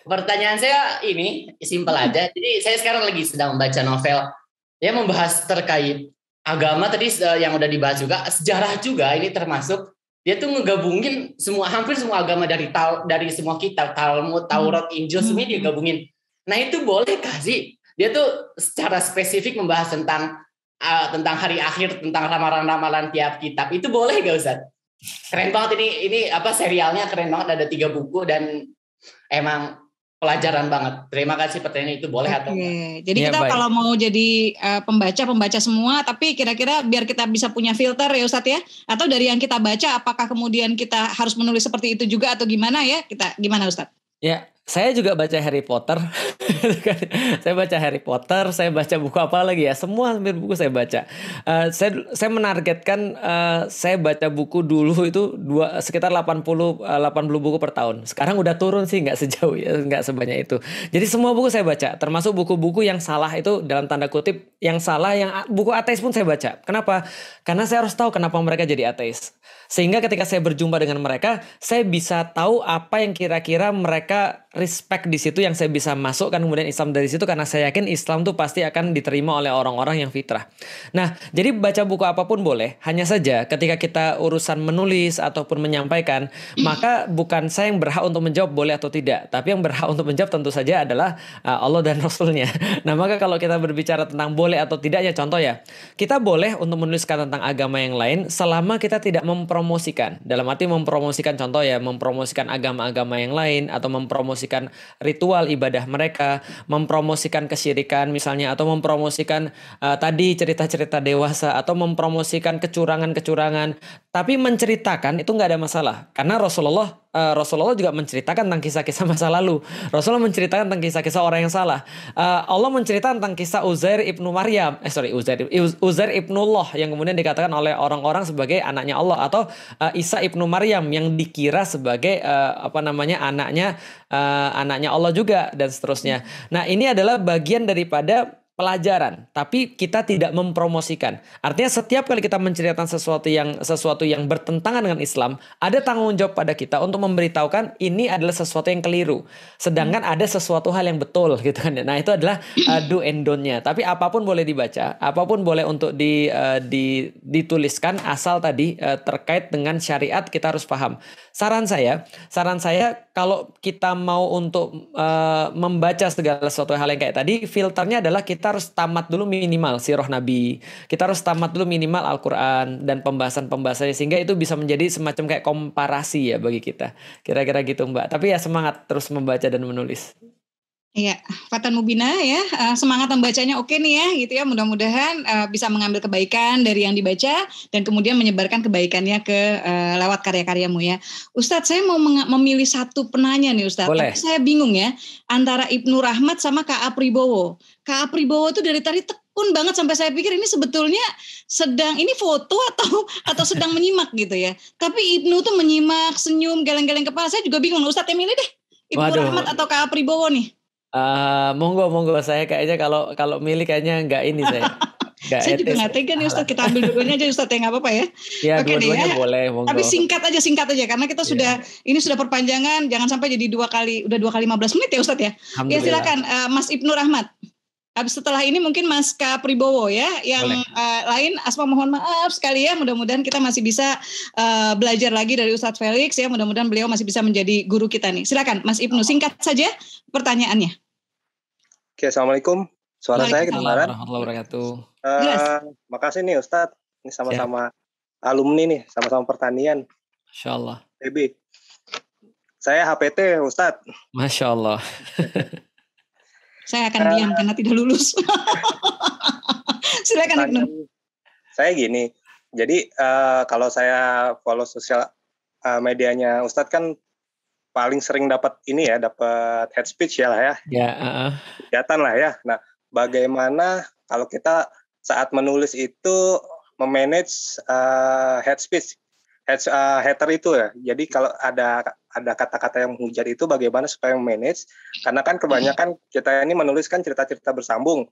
Pertanyaan saya ini simpel aja. Jadi saya sekarang lagi sedang membaca novel ya membahas terkait agama tadi yang udah dibahas juga, sejarah juga ini termasuk. Dia tuh ngegabungin hampir semua agama dari semua kitab, Talmud, Taurat, Injil, semuanya dia gabungin. Nah itu bolehkah sih? Dia tuh secara spesifik membahas tentang hari akhir, tentang ramalan-ramalan tiap kitab. Itu boleh gak Ustaz? Keren banget ini serialnya keren banget, ada 3 buku dan emang pelajaran banget. Terima kasih, pertanyaan itu boleh atau enggak?
Jadi kita kalau mau jadi pembaca semua, tapi kira-kira biar kita bisa punya filter ya Ustadz ya, atau dari yang kita baca apakah kemudian kita harus menulis seperti itu juga atau gimana ya? Gimana Ustadz?
Ya, saya juga baca Harry Potter. Saya baca Harry Potter, saya baca buku apa lagi ya? Semua hampir buku saya baca. Saya menargetkan saya baca buku dulu itu sekitar 80 buku per tahun. Sekarang udah turun sih, nggak sejauh ya, nggak sebanyak itu. Jadi semua buku saya baca, termasuk buku-buku yang salah itu dalam tanda kutip yang salah, yang buku ateis pun saya baca. Kenapa? Karena saya harus tahu kenapa mereka jadi ateis. Sehingga ketika saya berjumpa dengan mereka, saya bisa tahu apa yang kira-kira mereka respect di situ, yang saya bisa masukkan kemudian Islam dari situ, karena saya yakin Islam tuh pasti akan diterima oleh orang-orang yang fitrah. Nah, jadi baca buku apapun boleh, hanya saja ketika kita urusan menulis ataupun menyampaikan, maka bukan saya yang berhak untuk menjawab boleh atau tidak, tapi yang berhak untuk menjawab tentu saja adalah Allah dan Rasulnya. Nah, maka kalau kita berbicara tentang boleh atau tidaknya, contoh ya, kita boleh untuk menuliskan tentang agama yang lain selama kita tidak mempromosikan. Dalam arti mempromosikan, contoh ya, mempromosikan agama-agama yang lain atau mempromosikan ritual ibadah mereka, mempromosikan kesyirikan misalnya, atau mempromosikan tadi cerita-cerita dewasa, atau mempromosikan kecurangan-kecurangan. Tapi menceritakan itu nggak ada masalah, karena Rasulullah juga menceritakan tentang kisah-kisah masa lalu. Rasulullah menceritakan tentang kisah-kisah orang yang salah. Allah menceritakan tentang kisah Uzair ibnullah yang kemudian dikatakan oleh orang-orang sebagai anaknya Allah, atau Isa ibnu Maryam yang dikira sebagai anaknya Allah juga, dan seterusnya. Nah, ini adalah bagian daripada pelajaran, tapi kita tidak mempromosikan. Artinya setiap kali kita menceritakan sesuatu yang bertentangan dengan Islam, ada tanggung jawab pada kita untuk memberitahukan ini adalah sesuatu yang keliru. Sedangkan ada sesuatu hal yang betul gitu kan. Nah, itu adalah do and don't-nya. Tapi apapun boleh dibaca, apapun boleh untuk dituliskan, asal tadi terkait dengan syariat kita harus paham. Saran saya kalau kita mau untuk membaca segala sesuatu hal yang kayak tadi, filternya adalah kita harus tamat dulu minimal sirah Nabi. Kita harus tamat dulu minimal Al-Quran dan pembahasan-pembahasannya, sehingga itu bisa menjadi semacam kayak komparasi ya bagi kita. Kira-kira gitu Mbak. Tapi ya semangat terus membaca dan menulis.
Iya, Fatan Mubina ya, semangat membacanya oke nih ya gitu ya, mudah-mudahan bisa mengambil kebaikan dari yang dibaca dan kemudian menyebarkan kebaikannya ke lewat karya-karyamu ya. Ustadz, saya mau memilih satu penanya nih Ustadz, tapi saya bingung ya antara Ibnu Rahmat sama K.A. Pribowo. K.A. Pribowo itu dari tadi tekun banget sampai saya pikir ini sebetulnya ini foto atau sedang menyimak gitu ya. Tapi Ibnu tuh menyimak, senyum, geleng-geleng kepala. Saya juga bingung, Ustadz yang milih deh, Ibnu Rahmat atau K.A. Pribowo nih.
Monggo saya kayaknya kalau milih kayaknya nggak ini saya.
Saya juga nggak tega nih Ustadz, kita ambil dua-duanya aja Ustadz ya, nggak apa-apa ya.
Ya, dua-duanya boleh, monggo.
Tapi singkat aja karena kita ini sudah perpanjangan, jangan sampai jadi udah 2 kali 15 menit ya Ustadz ya. Ya silakan Mas Ibnu Rahmat. Setelah ini mungkin Mas Kapribowo ya, yang lain Asma mohon maaf sekali ya, mudah-mudahan kita masih bisa belajar lagi dari Ustadz Felix ya, mudah-mudahan beliau masih bisa menjadi guru kita nih. Silakan Mas Ibnu, singkat saja pertanyaannya.
Oke, Assalamualaikum. Suara saya kedengaran?
Warahmatullahi wabarakatuh.
Makasih nih Ustadz, ini sama-sama alumni nih, sama-sama pertanian.
Masya Allah.
TB. Saya HPT Ustadz.
Masya Allah.
Saya akan diam karena tidak lulus. Silakan Ibnu.
Saya gini, jadi kalau saya follow sosial medianya Ustadz kan paling sering dapat ini ya, dapat head speech ya lah ya.
Ya.
Kelihatan lah ya. Nah, bagaimana kalau kita saat menulis itu memanage head speech, hater itu ya. Jadi kalau ada kata-kata yang menghujat itu bagaimana supaya manage? Karena kan kebanyakan kita ini menuliskan cerita-cerita bersambung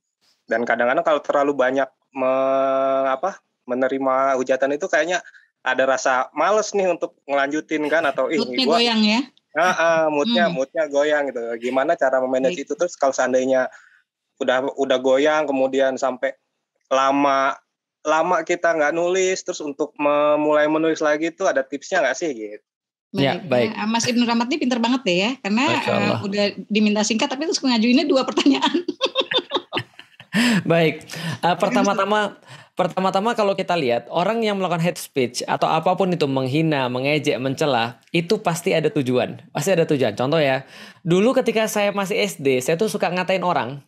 dan kadang-kadang kalau terlalu banyak menerima hujatan itu kayaknya ada rasa males nih untuk ngelanjutin kan atau
moodnya goyang ya.
Moodnya goyang gitu. Gimana cara memanage itu terus kalau seandainya udah goyang kemudian sampai lama kita nggak nulis terus untuk mulai menulis lagi itu ada tipsnya nggak sih gitu?
Baik.
Mas Ibnu Rahmat ini pintar banget deh ya, karena udah diminta singkat tapi terus ngajuinnya 2 pertanyaan.
Baik, pertama-tama kalau kita lihat orang yang melakukan hate speech atau apapun itu menghina, mengejek, mencela, itu pasti ada tujuan. Contoh ya, dulu ketika saya masih SD, saya tuh suka ngatain orang.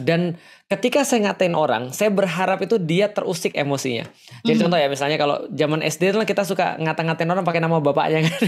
Dan ketika saya ngatain orang, saya berharap itu dia terusik emosinya. Jadi contoh ya, misalnya kalau zaman SD itu kita suka ngata-ngatain orang pakai nama bapaknya kan.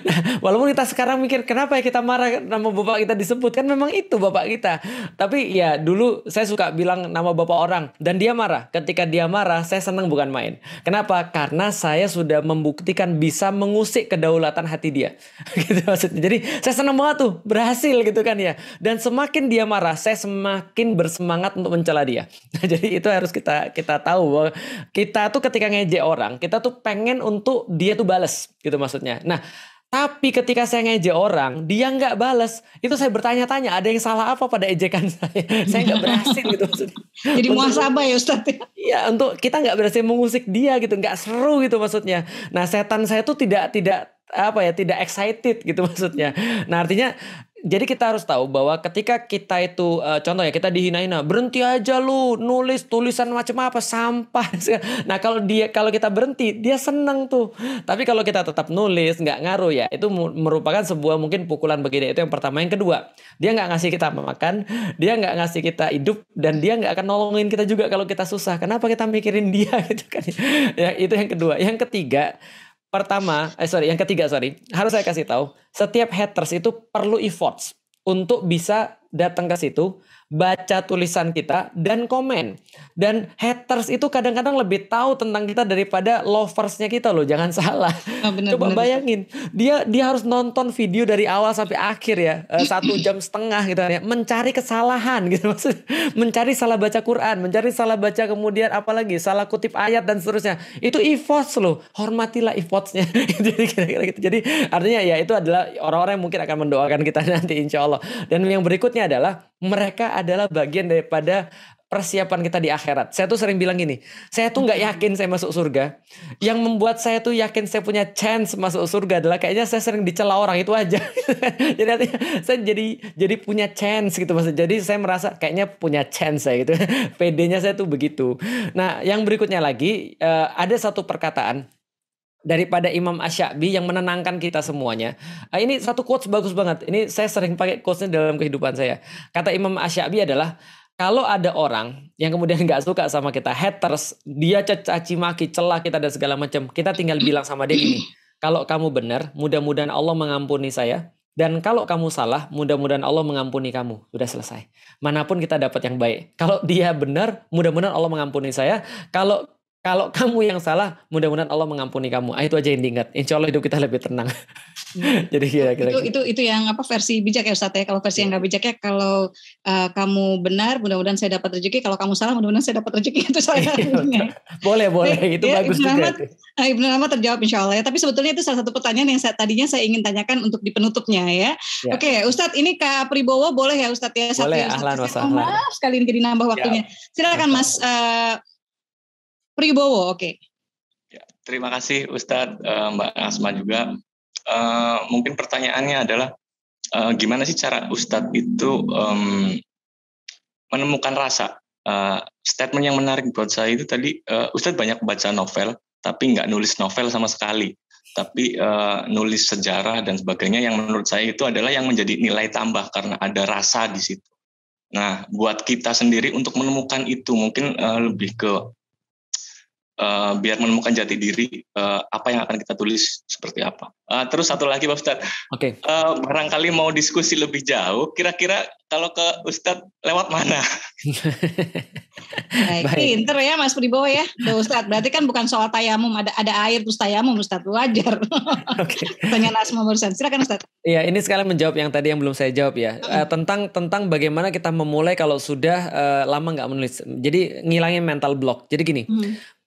Nah, walaupun kita sekarang mikir kenapa ya kita marah nama bapak kita disebut, kan memang itu bapak kita. Tapi ya dulu saya suka bilang nama bapak orang dan dia marah. Ketika dia marah, saya senang bukan main. Kenapa? Karena saya sudah membuktikan bisa mengusik kedaulatan hati dia. Gitu maksudnya. Jadi saya senang banget tuh, berhasil gitu kan ya. Dan semakin dia marah, saya semakin bersemangat untuk mencela dia. Jadi itu harus kita tahu bahwa kita tuh ketika ngejek orang, kita tuh pengen untuk dia tuh balas gitu maksudnya. Nah, tapi ketika saya ngejek orang, dia nggak balas, itu saya bertanya-tanya ada yang salah apa pada ejekan saya. Saya nggak berhasil gitu maksudnya.
Jadi muhasabah ya Ustaz.
Iya, untuk kita nggak berhasil mengusik dia gitu, nggak seru gitu maksudnya. Nah, setan saya tuh tidak excited gitu maksudnya. Nah, artinya jadi kita harus tahu bahwa ketika kita itu contoh ya kita dihina-hina, berhenti aja lu nulis tulisan macam apa sampah. Nah kalau kita berhenti dia senang tuh. Tapi kalau kita tetap nulis nggak ngaruh ya, itu merupakan sebuah mungkin pukulan bagi dia. Itu yang pertama. Yang kedua, dia nggak ngasih kita makan, dia nggak ngasih kita hidup, dan dia nggak akan nolongin kita juga kalau kita susah. Kenapa kita mikirin dia gitu kan? Ya, itu yang kedua. Yang ketiga. Yang ketiga, harus saya kasih tahu, setiap haters itu perlu efforts untuk bisa datang ke situ, baca tulisan kita dan komen. Dan haters itu kadang-kadang lebih tahu tentang kita daripada loversnya kita loh, jangan salah. Coba bayangin, dia harus nonton video dari awal sampai akhir ya, 1,5 jam gitu ya, mencari kesalahan gitu maksudnya, mencari salah baca Quran, mencari salah baca kemudian apalagi salah kutip ayat dan seterusnya. Itu efforts loh, hormatilah effortsnya. Jadi kira-kira gitu. Jadi artinya ya itu adalah orang-orang yang mungkin akan mendoakan kita nanti insya Allah. Dan yang berikutnya adalah mereka adalah bagian daripada persiapan kita di akhirat. Saya tuh sering bilang gini, saya tuh nggak yakin saya masuk surga. Yang membuat saya tuh yakin saya punya chance masuk surga adalah kayaknya saya sering dicela orang, itu aja. Jadi artinya saya jadi punya chance gitu maksudnya. Jadi saya merasa kayaknya punya chance saya gitu. PD-nya saya tuh begitu. Nah, yang berikutnya lagi ada satu perkataan daripada Imam Asy-Sya'bi yang menenangkan kita semuanya. Ini satu quotes bagus banget. Ini saya sering pakai quotesnya dalam kehidupan saya. Kata Imam Asy-Sya'bi adalah, kalau ada orang yang kemudian nggak suka sama kita, haters, dia caci maki, celah kita dan segala macam, kita tinggal bilang sama dia gini, kalau kamu benar, mudah-mudahan Allah mengampuni saya. Dan kalau kamu salah, mudah-mudahan Allah mengampuni kamu. Sudah selesai. Manapun kita dapat yang baik. Kalau dia benar, mudah-mudahan Allah mengampuni saya. Kalau Kalau kamu yang salah, mudah-mudahan Allah mengampuni kamu. Itu aja yang diingat. Insya Allah hidup kita lebih tenang. Jadi kira-kira
itu yang versi bijak ya Ustadz ya. Kalau versi yang nggak bijak ya, kalau kamu benar, mudah-mudahan saya dapat rezeki. Kalau kamu salah, mudah-mudahan saya dapat rezeki. Itu soalnya.
Boleh. Itu ya, bagus juga.
Ibnu Ahmad terjawab insya Allah ya. Tapi sebetulnya itu salah satu pertanyaan yang tadinya saya ingin tanyakan untuk di penutupnya ya. Oke, Ustadz, ini Kak Pribowo boleh ya Ustadz ya?
Boleh, ahlan wa sahlan.
Maaf sekali ini jadi nambah waktunya. Silakan Mas Pribowo, oke.
Ya, terima kasih Ustadz, Mbak Asma juga. Mungkin pertanyaannya adalah gimana sih cara Ustadz itu menemukan rasa? Statement yang menarik buat saya itu tadi, Ustadz banyak baca novel, tapi nggak nulis novel sama sekali. Tapi nulis sejarah dan sebagainya yang menurut saya itu adalah yang menjadi nilai tambah karena ada rasa di situ. Nah, buat kita sendiri untuk menemukan itu mungkin lebih ke biar menemukan jati diri, apa yang akan kita tulis seperti apa. Terus satu lagi Pak Ustadz, barangkali mau diskusi lebih jauh, kira-kira kalau ke Ustadz lewat mana?
Baik. Pinter ya Mas Pribowo ya, Ustadz. Berarti kan bukan soal tayamum, ada air terus tayamum Ustadz, wajar. Pertanyaan Asma barusan, silakan Ustadz.
Iya, ini sekalian menjawab yang tadi yang belum saya jawab ya, tentang bagaimana kita memulai kalau sudah lama nggak menulis. Jadi ngilangin mental block. Jadi gini.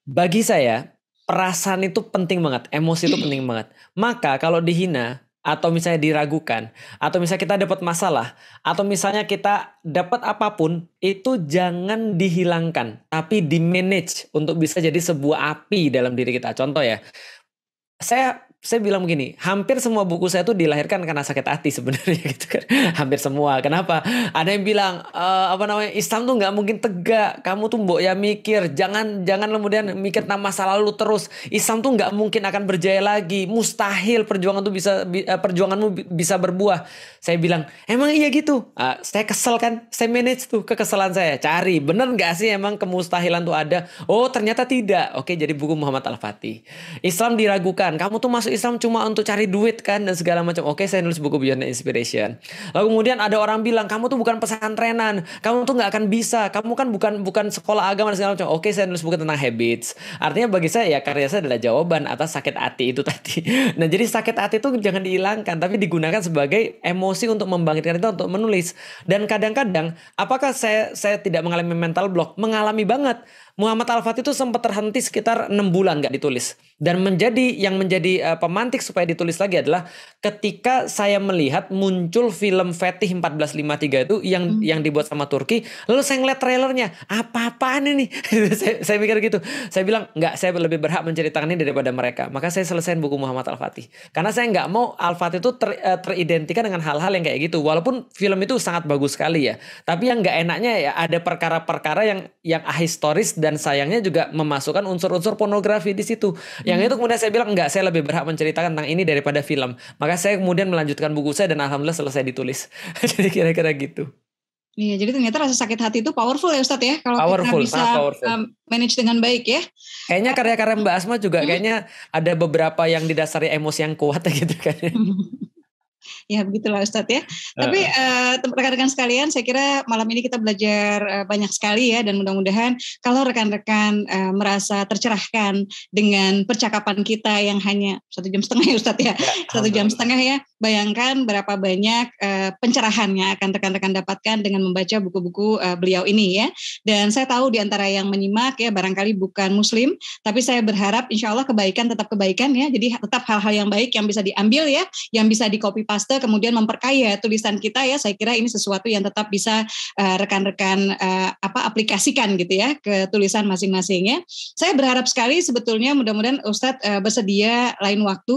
Bagi saya, perasaan itu penting banget, emosi itu penting banget. Maka kalau dihina, atau misalnya diragukan, atau misalnya kita dapat masalah, atau misalnya kita dapat apapun, itu jangan dihilangkan, tapi di-manage untuk bisa jadi sebuah api dalam diri kita. Contoh ya, saya bilang begini, hampir semua buku saya itu dilahirkan karena sakit hati sebenarnya gitu kan. Hampir semua. Kenapa? Ada yang bilang Islam tuh nggak mungkin tegak. Kamu tuh mbok ya mikir, jangan kemudian mikir tentang masa lalu terus. Islam tuh nggak mungkin akan berjaya lagi. Mustahil perjuanganmu bisa berbuah. Saya bilang, emang iya gitu? Saya kesel kan. Saya manage tuh kekesalan saya. Cari, bener nggak sih emang kemustahilan tuh ada? Oh ternyata tidak. Oke, jadi buku Muhammad Al-Fatih. Islam diragukan. Kamu tuh masuk Islam cuma untuk cari duit kan dan segala macam. Oke, saya nulis buku Beyond Inspiration. Lalu kemudian ada orang bilang kamu tuh bukan pesantrenan, kamu tuh nggak akan bisa, kamu kan bukan sekolah agama dan segala macam. Oke, saya nulis buku tentang habits. Artinya bagi saya ya karya saya adalah jawaban atas sakit hati itu tadi. Nah jadi sakit hati itu jangan dihilangkan, tapi digunakan sebagai emosi untuk membangkitkan kita untuk menulis. Dan kadang-kadang apakah saya tidak mengalami mental block? Mengalami banget. Muhammad Al-Fatih itu sempat terhenti sekitar 6 bulan gak ditulis. Dan yang menjadi pemantik supaya ditulis lagi adalah ketika saya melihat muncul film Fetih 1453 itu yang dibuat sama Turki. Lalu saya ngeliat trailernya, apa-apaan ini? saya mikir gitu. Saya bilang, enggak, saya lebih berhak menceritakan ini daripada mereka. Maka saya selesaiin buku Muhammad Al-Fatih. Karena saya nggak mau Al-Fatih itu teridentikan dengan hal-hal yang kayak gitu. Walaupun film itu sangat bagus sekali ya. Tapi yang nggak enaknya ya ada perkara-perkara yang ahistoris dan sayangnya juga memasukkan unsur-unsur pornografi di situ. Yang itu kemudian saya bilang enggak, saya lebih berhak menceritakan tentang ini daripada film. Maka saya kemudian melanjutkan buku saya dan alhamdulillah selesai ditulis. Jadi kira-kira gitu.
Iya, jadi ternyata rasa sakit hati itu powerful ya Ustadz ya. Kalau kita bisa manage dengan baik ya.
Kayaknya karya-karya Mbak Asma juga kayaknya ada beberapa yang didasari emosi yang kuat gitu kan.
Ya begitulah Ustadz ya. Tapi rekan-rekan sekalian, saya kira malam ini kita belajar banyak sekali ya, dan mudah-mudahan kalau rekan-rekan merasa tercerahkan dengan percakapan kita yang hanya 1,5 jam ya Ustadz ya, 1,5 jam ya. Bayangkan berapa banyak pencerahan yang akan rekan-rekan dapatkan dengan membaca buku-buku beliau ini ya. Dan saya tahu di antara yang menyimak ya barangkali bukan Muslim, tapi saya berharap insya Allah kebaikan tetap kebaikan ya. Jadi tetap hal-hal yang baik yang bisa diambil ya, yang bisa di copy paste kemudian memperkaya tulisan kita ya. Saya kira ini sesuatu yang tetap bisa rekan-rekan aplikasikan gitu ya ke tulisan masing-masing ya. Saya berharap sekali sebetulnya mudah-mudahan Ustadz bersedia lain waktu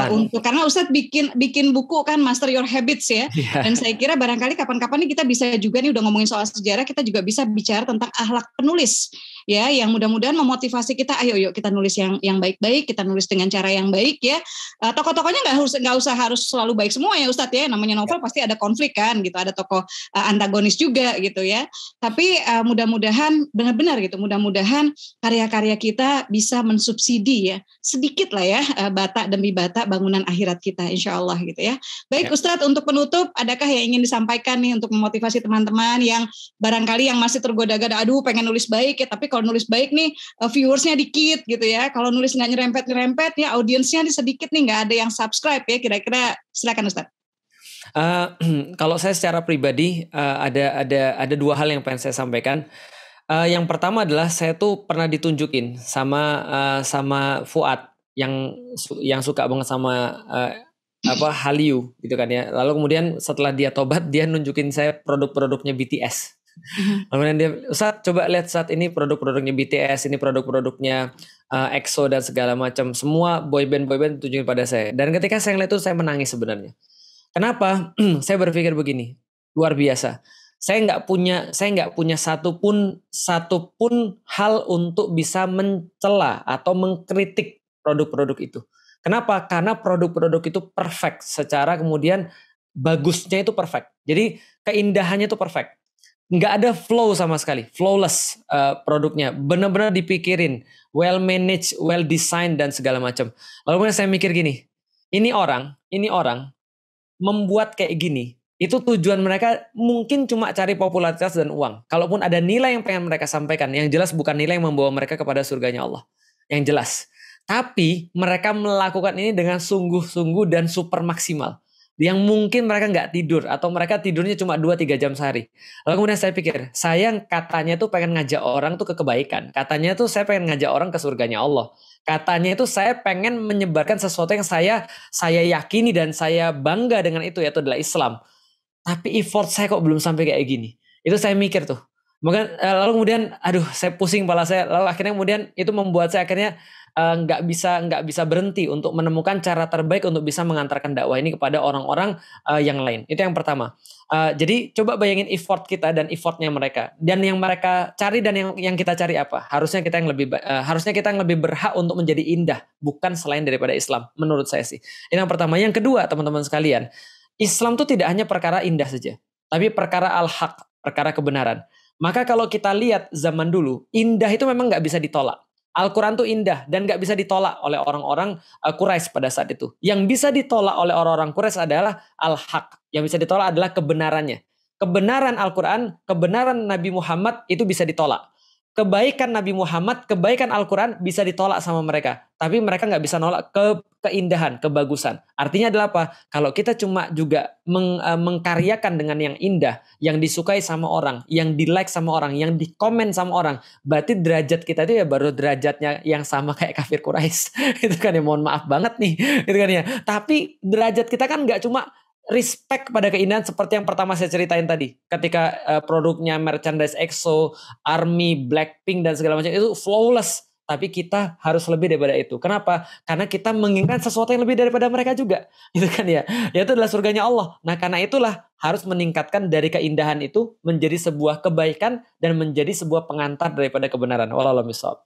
untuk, karena Ustadz bikin buku kan Master Your Habits ya. Dan saya kira barangkali kapan-kapan nih kita bisa juga nih udah ngomongin soal sejarah, kita juga bisa bicara tentang akhlak penulis ya, yang mudah-mudahan memotivasi kita, ayo kita nulis yang baik-baik, kita nulis dengan cara yang baik ya. Tokoh-tokohnya nggak usah harus selalu selalu baik semua ya Ustadz ya, namanya novel pasti ada konflik kan gitu, ada tokoh antagonis juga gitu ya. Tapi mudah-mudahan benar-benar gitu, mudah-mudahan karya-karya kita bisa mensubsidi ya sedikit lah ya, bata demi bata bangunan akhirat kita insya Allah gitu ya. Baik Ustadz, untuk penutup adakah yang ingin disampaikan nih untuk memotivasi teman-teman yang barangkali yang masih tergoda-goda, aduh pengen nulis baik ya, tapi kalau nulis baik nih viewersnya dikit gitu ya, kalau nulis nggak nyerempet ya audiensnya sedikit nih, nggak ada yang subscribe ya, kira-kira silakan Ustadz.
Kalau saya secara pribadi ada dua hal yang pengen saya sampaikan. Yang pertama adalah saya tuh pernah ditunjukin sama Fuad yang suka banget sama Hallyu gitu kan ya. Lalu kemudian setelah dia tobat, dia nunjukin saya produk-produknya BTS. Kemudian dia, Ustaz coba lihat saat ini produk-produknya BTS, ini produk-produknya EXO dan segala macam. Semua boyband tunjukin pada saya. Dan ketika saya ngeliat itu saya menangis sebenarnya. Kenapa? Saya berpikir begini, luar biasa. Saya nggak punya satupun hal untuk bisa mencela atau mengkritik produk-produk itu. Kenapa? Karena produk-produk itu perfect secara kemudian bagusnya itu perfect. Jadi keindahannya itu perfect. Nggak ada flow sama sekali, flawless produknya. Benar-benar dipikirin, well managed, well designed dan segala macam. Lalu saya mikir gini, ini orang membuat kayak gini. Itu tujuan mereka mungkin cuma cari popularitas dan uang. Kalaupun ada nilai yang pengen mereka sampaikan, yang jelas bukan nilai yang membawa mereka kepada surganya Allah. Yang jelas. Tapi mereka melakukan ini dengan sungguh-sungguh dan super maksimal. Yang mungkin mereka nggak tidur atau mereka tidurnya cuma 2-3 jam sehari. Lalu kemudian saya pikir, saya katanya tuh pengen ngajak orang tuh ke kebaikan. Katanya tuh saya pengen ngajak orang ke surganya Allah. Katanya itu saya pengen menyebarkan sesuatu yang saya yakini dan saya bangga dengan itu, yaitu adalah Islam. Tapi effort saya kok belum sampai kayak gini. Itu saya mikir tuh. Lalu kemudian, saya pusing kepala saya. Lalu akhirnya kemudian itu membuat saya akhirnya nggak bisa berhenti untuk menemukan cara terbaik untuk bisa mengantarkan dakwah ini kepada orang-orang yang lain. Itu yang pertama. Jadi coba bayangin effort kita dan effortnya mereka. Dan yang mereka cari dan yang kita cari apa? Harusnya kita yang lebih berhak untuk menjadi indah, bukan selain daripada Islam. Menurut saya sih. Ini yang pertama. Yang kedua, teman-teman sekalian, Islam itu tidak hanya perkara indah saja, tapi perkara al-haq, perkara kebenaran. Maka kalau kita lihat zaman dulu, indah itu memang nggak bisa ditolak. Al-Quran itu indah dan nggak bisa ditolak oleh orang-orang Quraisy pada saat itu. Yang bisa ditolak oleh orang-orang Quraisy adalah al-haq. Yang bisa ditolak adalah kebenarannya. Kebenaran Al-Quran, kebenaran Nabi Muhammad itu bisa ditolak. Kebaikan Nabi Muhammad, kebaikan Al-Quran bisa ditolak sama mereka. Tapi mereka nggak bisa nolak keindahan, kebagusan. Artinya adalah apa? Kalau kita cuma juga mengkaryakan dengan yang indah, yang disukai sama orang, yang di-like sama orang, yang di-komen sama orang, berarti derajat kita itu ya baru derajatnya yang sama kayak kafir Quraisy. Itu kan ya, mohon maaf banget nih. Itu kan ya. Tapi derajat kita kan nggak cuma respect pada keindahan seperti yang pertama saya ceritain tadi. Ketika produknya merchandise EXO, ARMY, Blackpink dan segala macam itu flawless. Tapi kita harus lebih daripada itu. Kenapa? Karena kita menginginkan sesuatu yang lebih daripada mereka juga. Gitu kan ya. Yaitu adalah surganya Allah. Nah karena itulah harus meningkatkan dari keindahan itu menjadi sebuah kebaikan dan menjadi sebuah pengantar daripada kebenaran. Wallahu a'lam bishawab.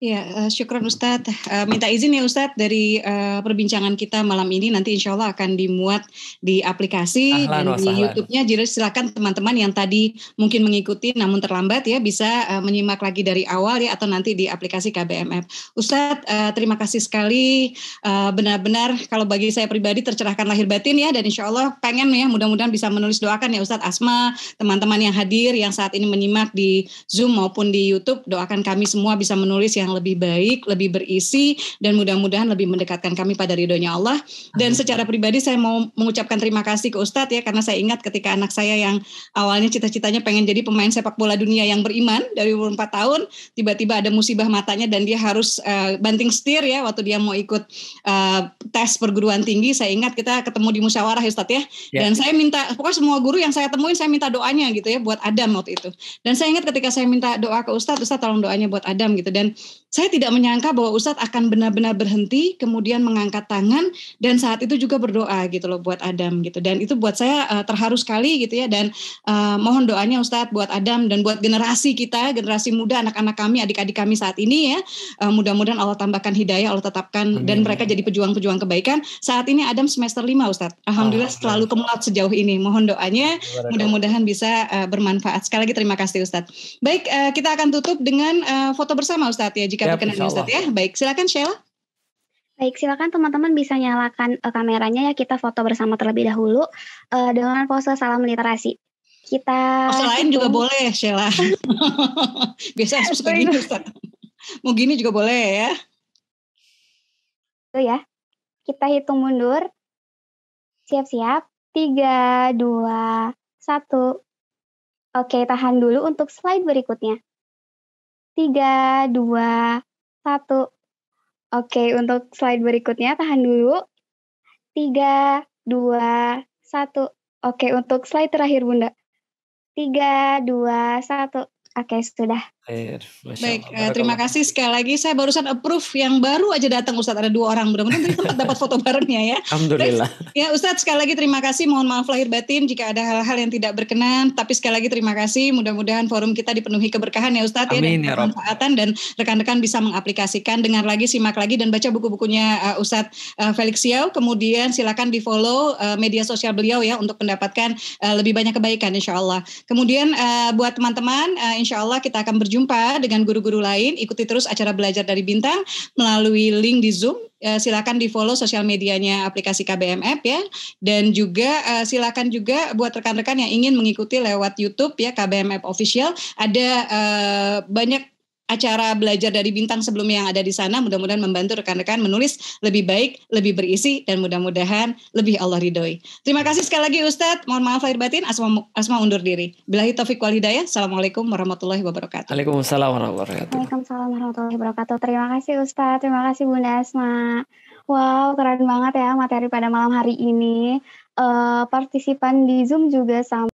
Ya, syukron Ustadz. Minta izin ya Ustadz dari perbincangan kita malam ini nanti insya Allah akan dimuat di aplikasi dan di YouTube-nya. Jadi silakan teman-teman yang tadi mungkin mengikuti namun terlambat ya bisa menyimak lagi dari awal ya atau nanti di aplikasi KBMF. Ustadz, terima kasih sekali. Benar-benar kalau bagi saya pribadi tercerahkan lahir batin ya, dan insya Allah pengen ya mudah-mudahan bisa menulis, doakan ya Ustadz Asma, teman-teman yang hadir yang saat ini menyimak di Zoom maupun di YouTube, doakan kami semua bisa menulis yang lebih baik, lebih berisi, dan mudah-mudahan lebih mendekatkan kami pada ridhonya Allah. Dan secara pribadi saya mau mengucapkan terima kasih ke Ustadz ya, karena saya ingat ketika anak saya yang awalnya cita-citanya pengen jadi pemain sepak bola dunia yang beriman dari umur 4 tahun, tiba-tiba ada musibah matanya dan dia harus banting setir ya waktu dia mau ikut tes perguruan tinggi. Saya ingat kita ketemu di musyawarah ya Ustadz ya, dan saya minta, pokoknya semua guru yang saya temuin saya minta doanya gitu ya buat Adam waktu itu. Dan saya ingat ketika saya minta doa ke Ustadz tolong doanya buat Adam gitu, dan saya tidak menyangka bahwa Ustadz akan benar-benar berhenti, kemudian mengangkat tangan, dan saat itu juga berdoa gitu loh buat Adam gitu. Dan itu buat saya terharu sekali gitu ya. Dan mohon doanya Ustadz buat Adam dan buat generasi kita, generasi muda, anak-anak kami, adik-adik kami saat ini ya. Mudah-mudahan Allah tambahkan hidayah, Allah tetapkan, dan mereka jadi pejuang-pejuang kebaikan. Saat ini Adam semester 5 Ustadz. Alhamdulillah selalu kemulat sejauh ini. Mohon doanya, mudah-mudahan bisa bermanfaat. Sekali lagi terima kasih Ustadz. Baik, kita akan tutup dengan foto bersama Ustadz ya, jika berkenan Ustadz ya. Baik, silakan Sheila.
Baik, silakan teman-teman bisa nyalakan kameranya ya, kita foto bersama terlebih dahulu dengan pose salam literasi. Kita
pose lain juga boleh, Sheila. Biasa suka gini Ustadz. Mau gini juga boleh ya.
Itu ya. Kita hitung mundur. Siap-siap. 3, 2, 1. Oke, tahan dulu untuk slide berikutnya. 3, 2, 1. Oke, untuk slide berikutnya tahan dulu. 3, 2, 1. Oke, untuk slide terakhir Bunda. 3, 2, 1. Oke, sudah.
Baik, terima kasih sekali lagi. Saya barusan approve yang baru aja datang Ustadz, ada 2 orang. Mudah-mudahan tempat dapat foto barengnya ya.
Alhamdulillah.
Baik, ya Ustadz sekali lagi terima kasih. Mohon maaf lahir batin jika ada hal-hal yang tidak berkenan. Tapi sekali lagi terima kasih. Mudah-mudahan forum kita dipenuhi keberkahan ya Ustadz.
Amin,
ya,
dan
kemanfaatan dan rekan-rekan bisa mengaplikasikan. Dengar lagi, simak lagi dan baca buku-bukunya Ustadz Felix Siau. Kemudian silakan di follow media sosial beliau ya untuk mendapatkan lebih banyak kebaikan insya Allah. Kemudian buat teman-teman insya Allah kita akan berjumpa dengan guru-guru lain. Ikuti terus acara Belajar dari Bintang melalui link di Zoom. Silakan di follow sosial medianya aplikasi KBM App ya. Dan juga silakan juga buat rekan-rekan yang ingin mengikuti lewat YouTube ya, KBM App Official. Ada banyak acara Belajar dari Bintang sebelumnya yang ada di sana. Mudah-mudahan membantu rekan-rekan menulis lebih baik, lebih berisi, dan mudah-mudahan lebih Allah ridhoi. Terima kasih sekali lagi Ustadz. Mohon maaf lahir batin. Asma undur diri. Billahi taufiq wal hidayah. Assalamualaikum warahmatullahi wabarakatuh.
Waalaikumsalam warahmatullahi wabarakatuh.
Waalaikumsalam warahmatullahi wabarakatuh. Terima kasih Ustadz. Terima kasih Bunda Asma. Wow, keren banget ya materi pada malam hari ini. Partisipan di Zoom juga sama.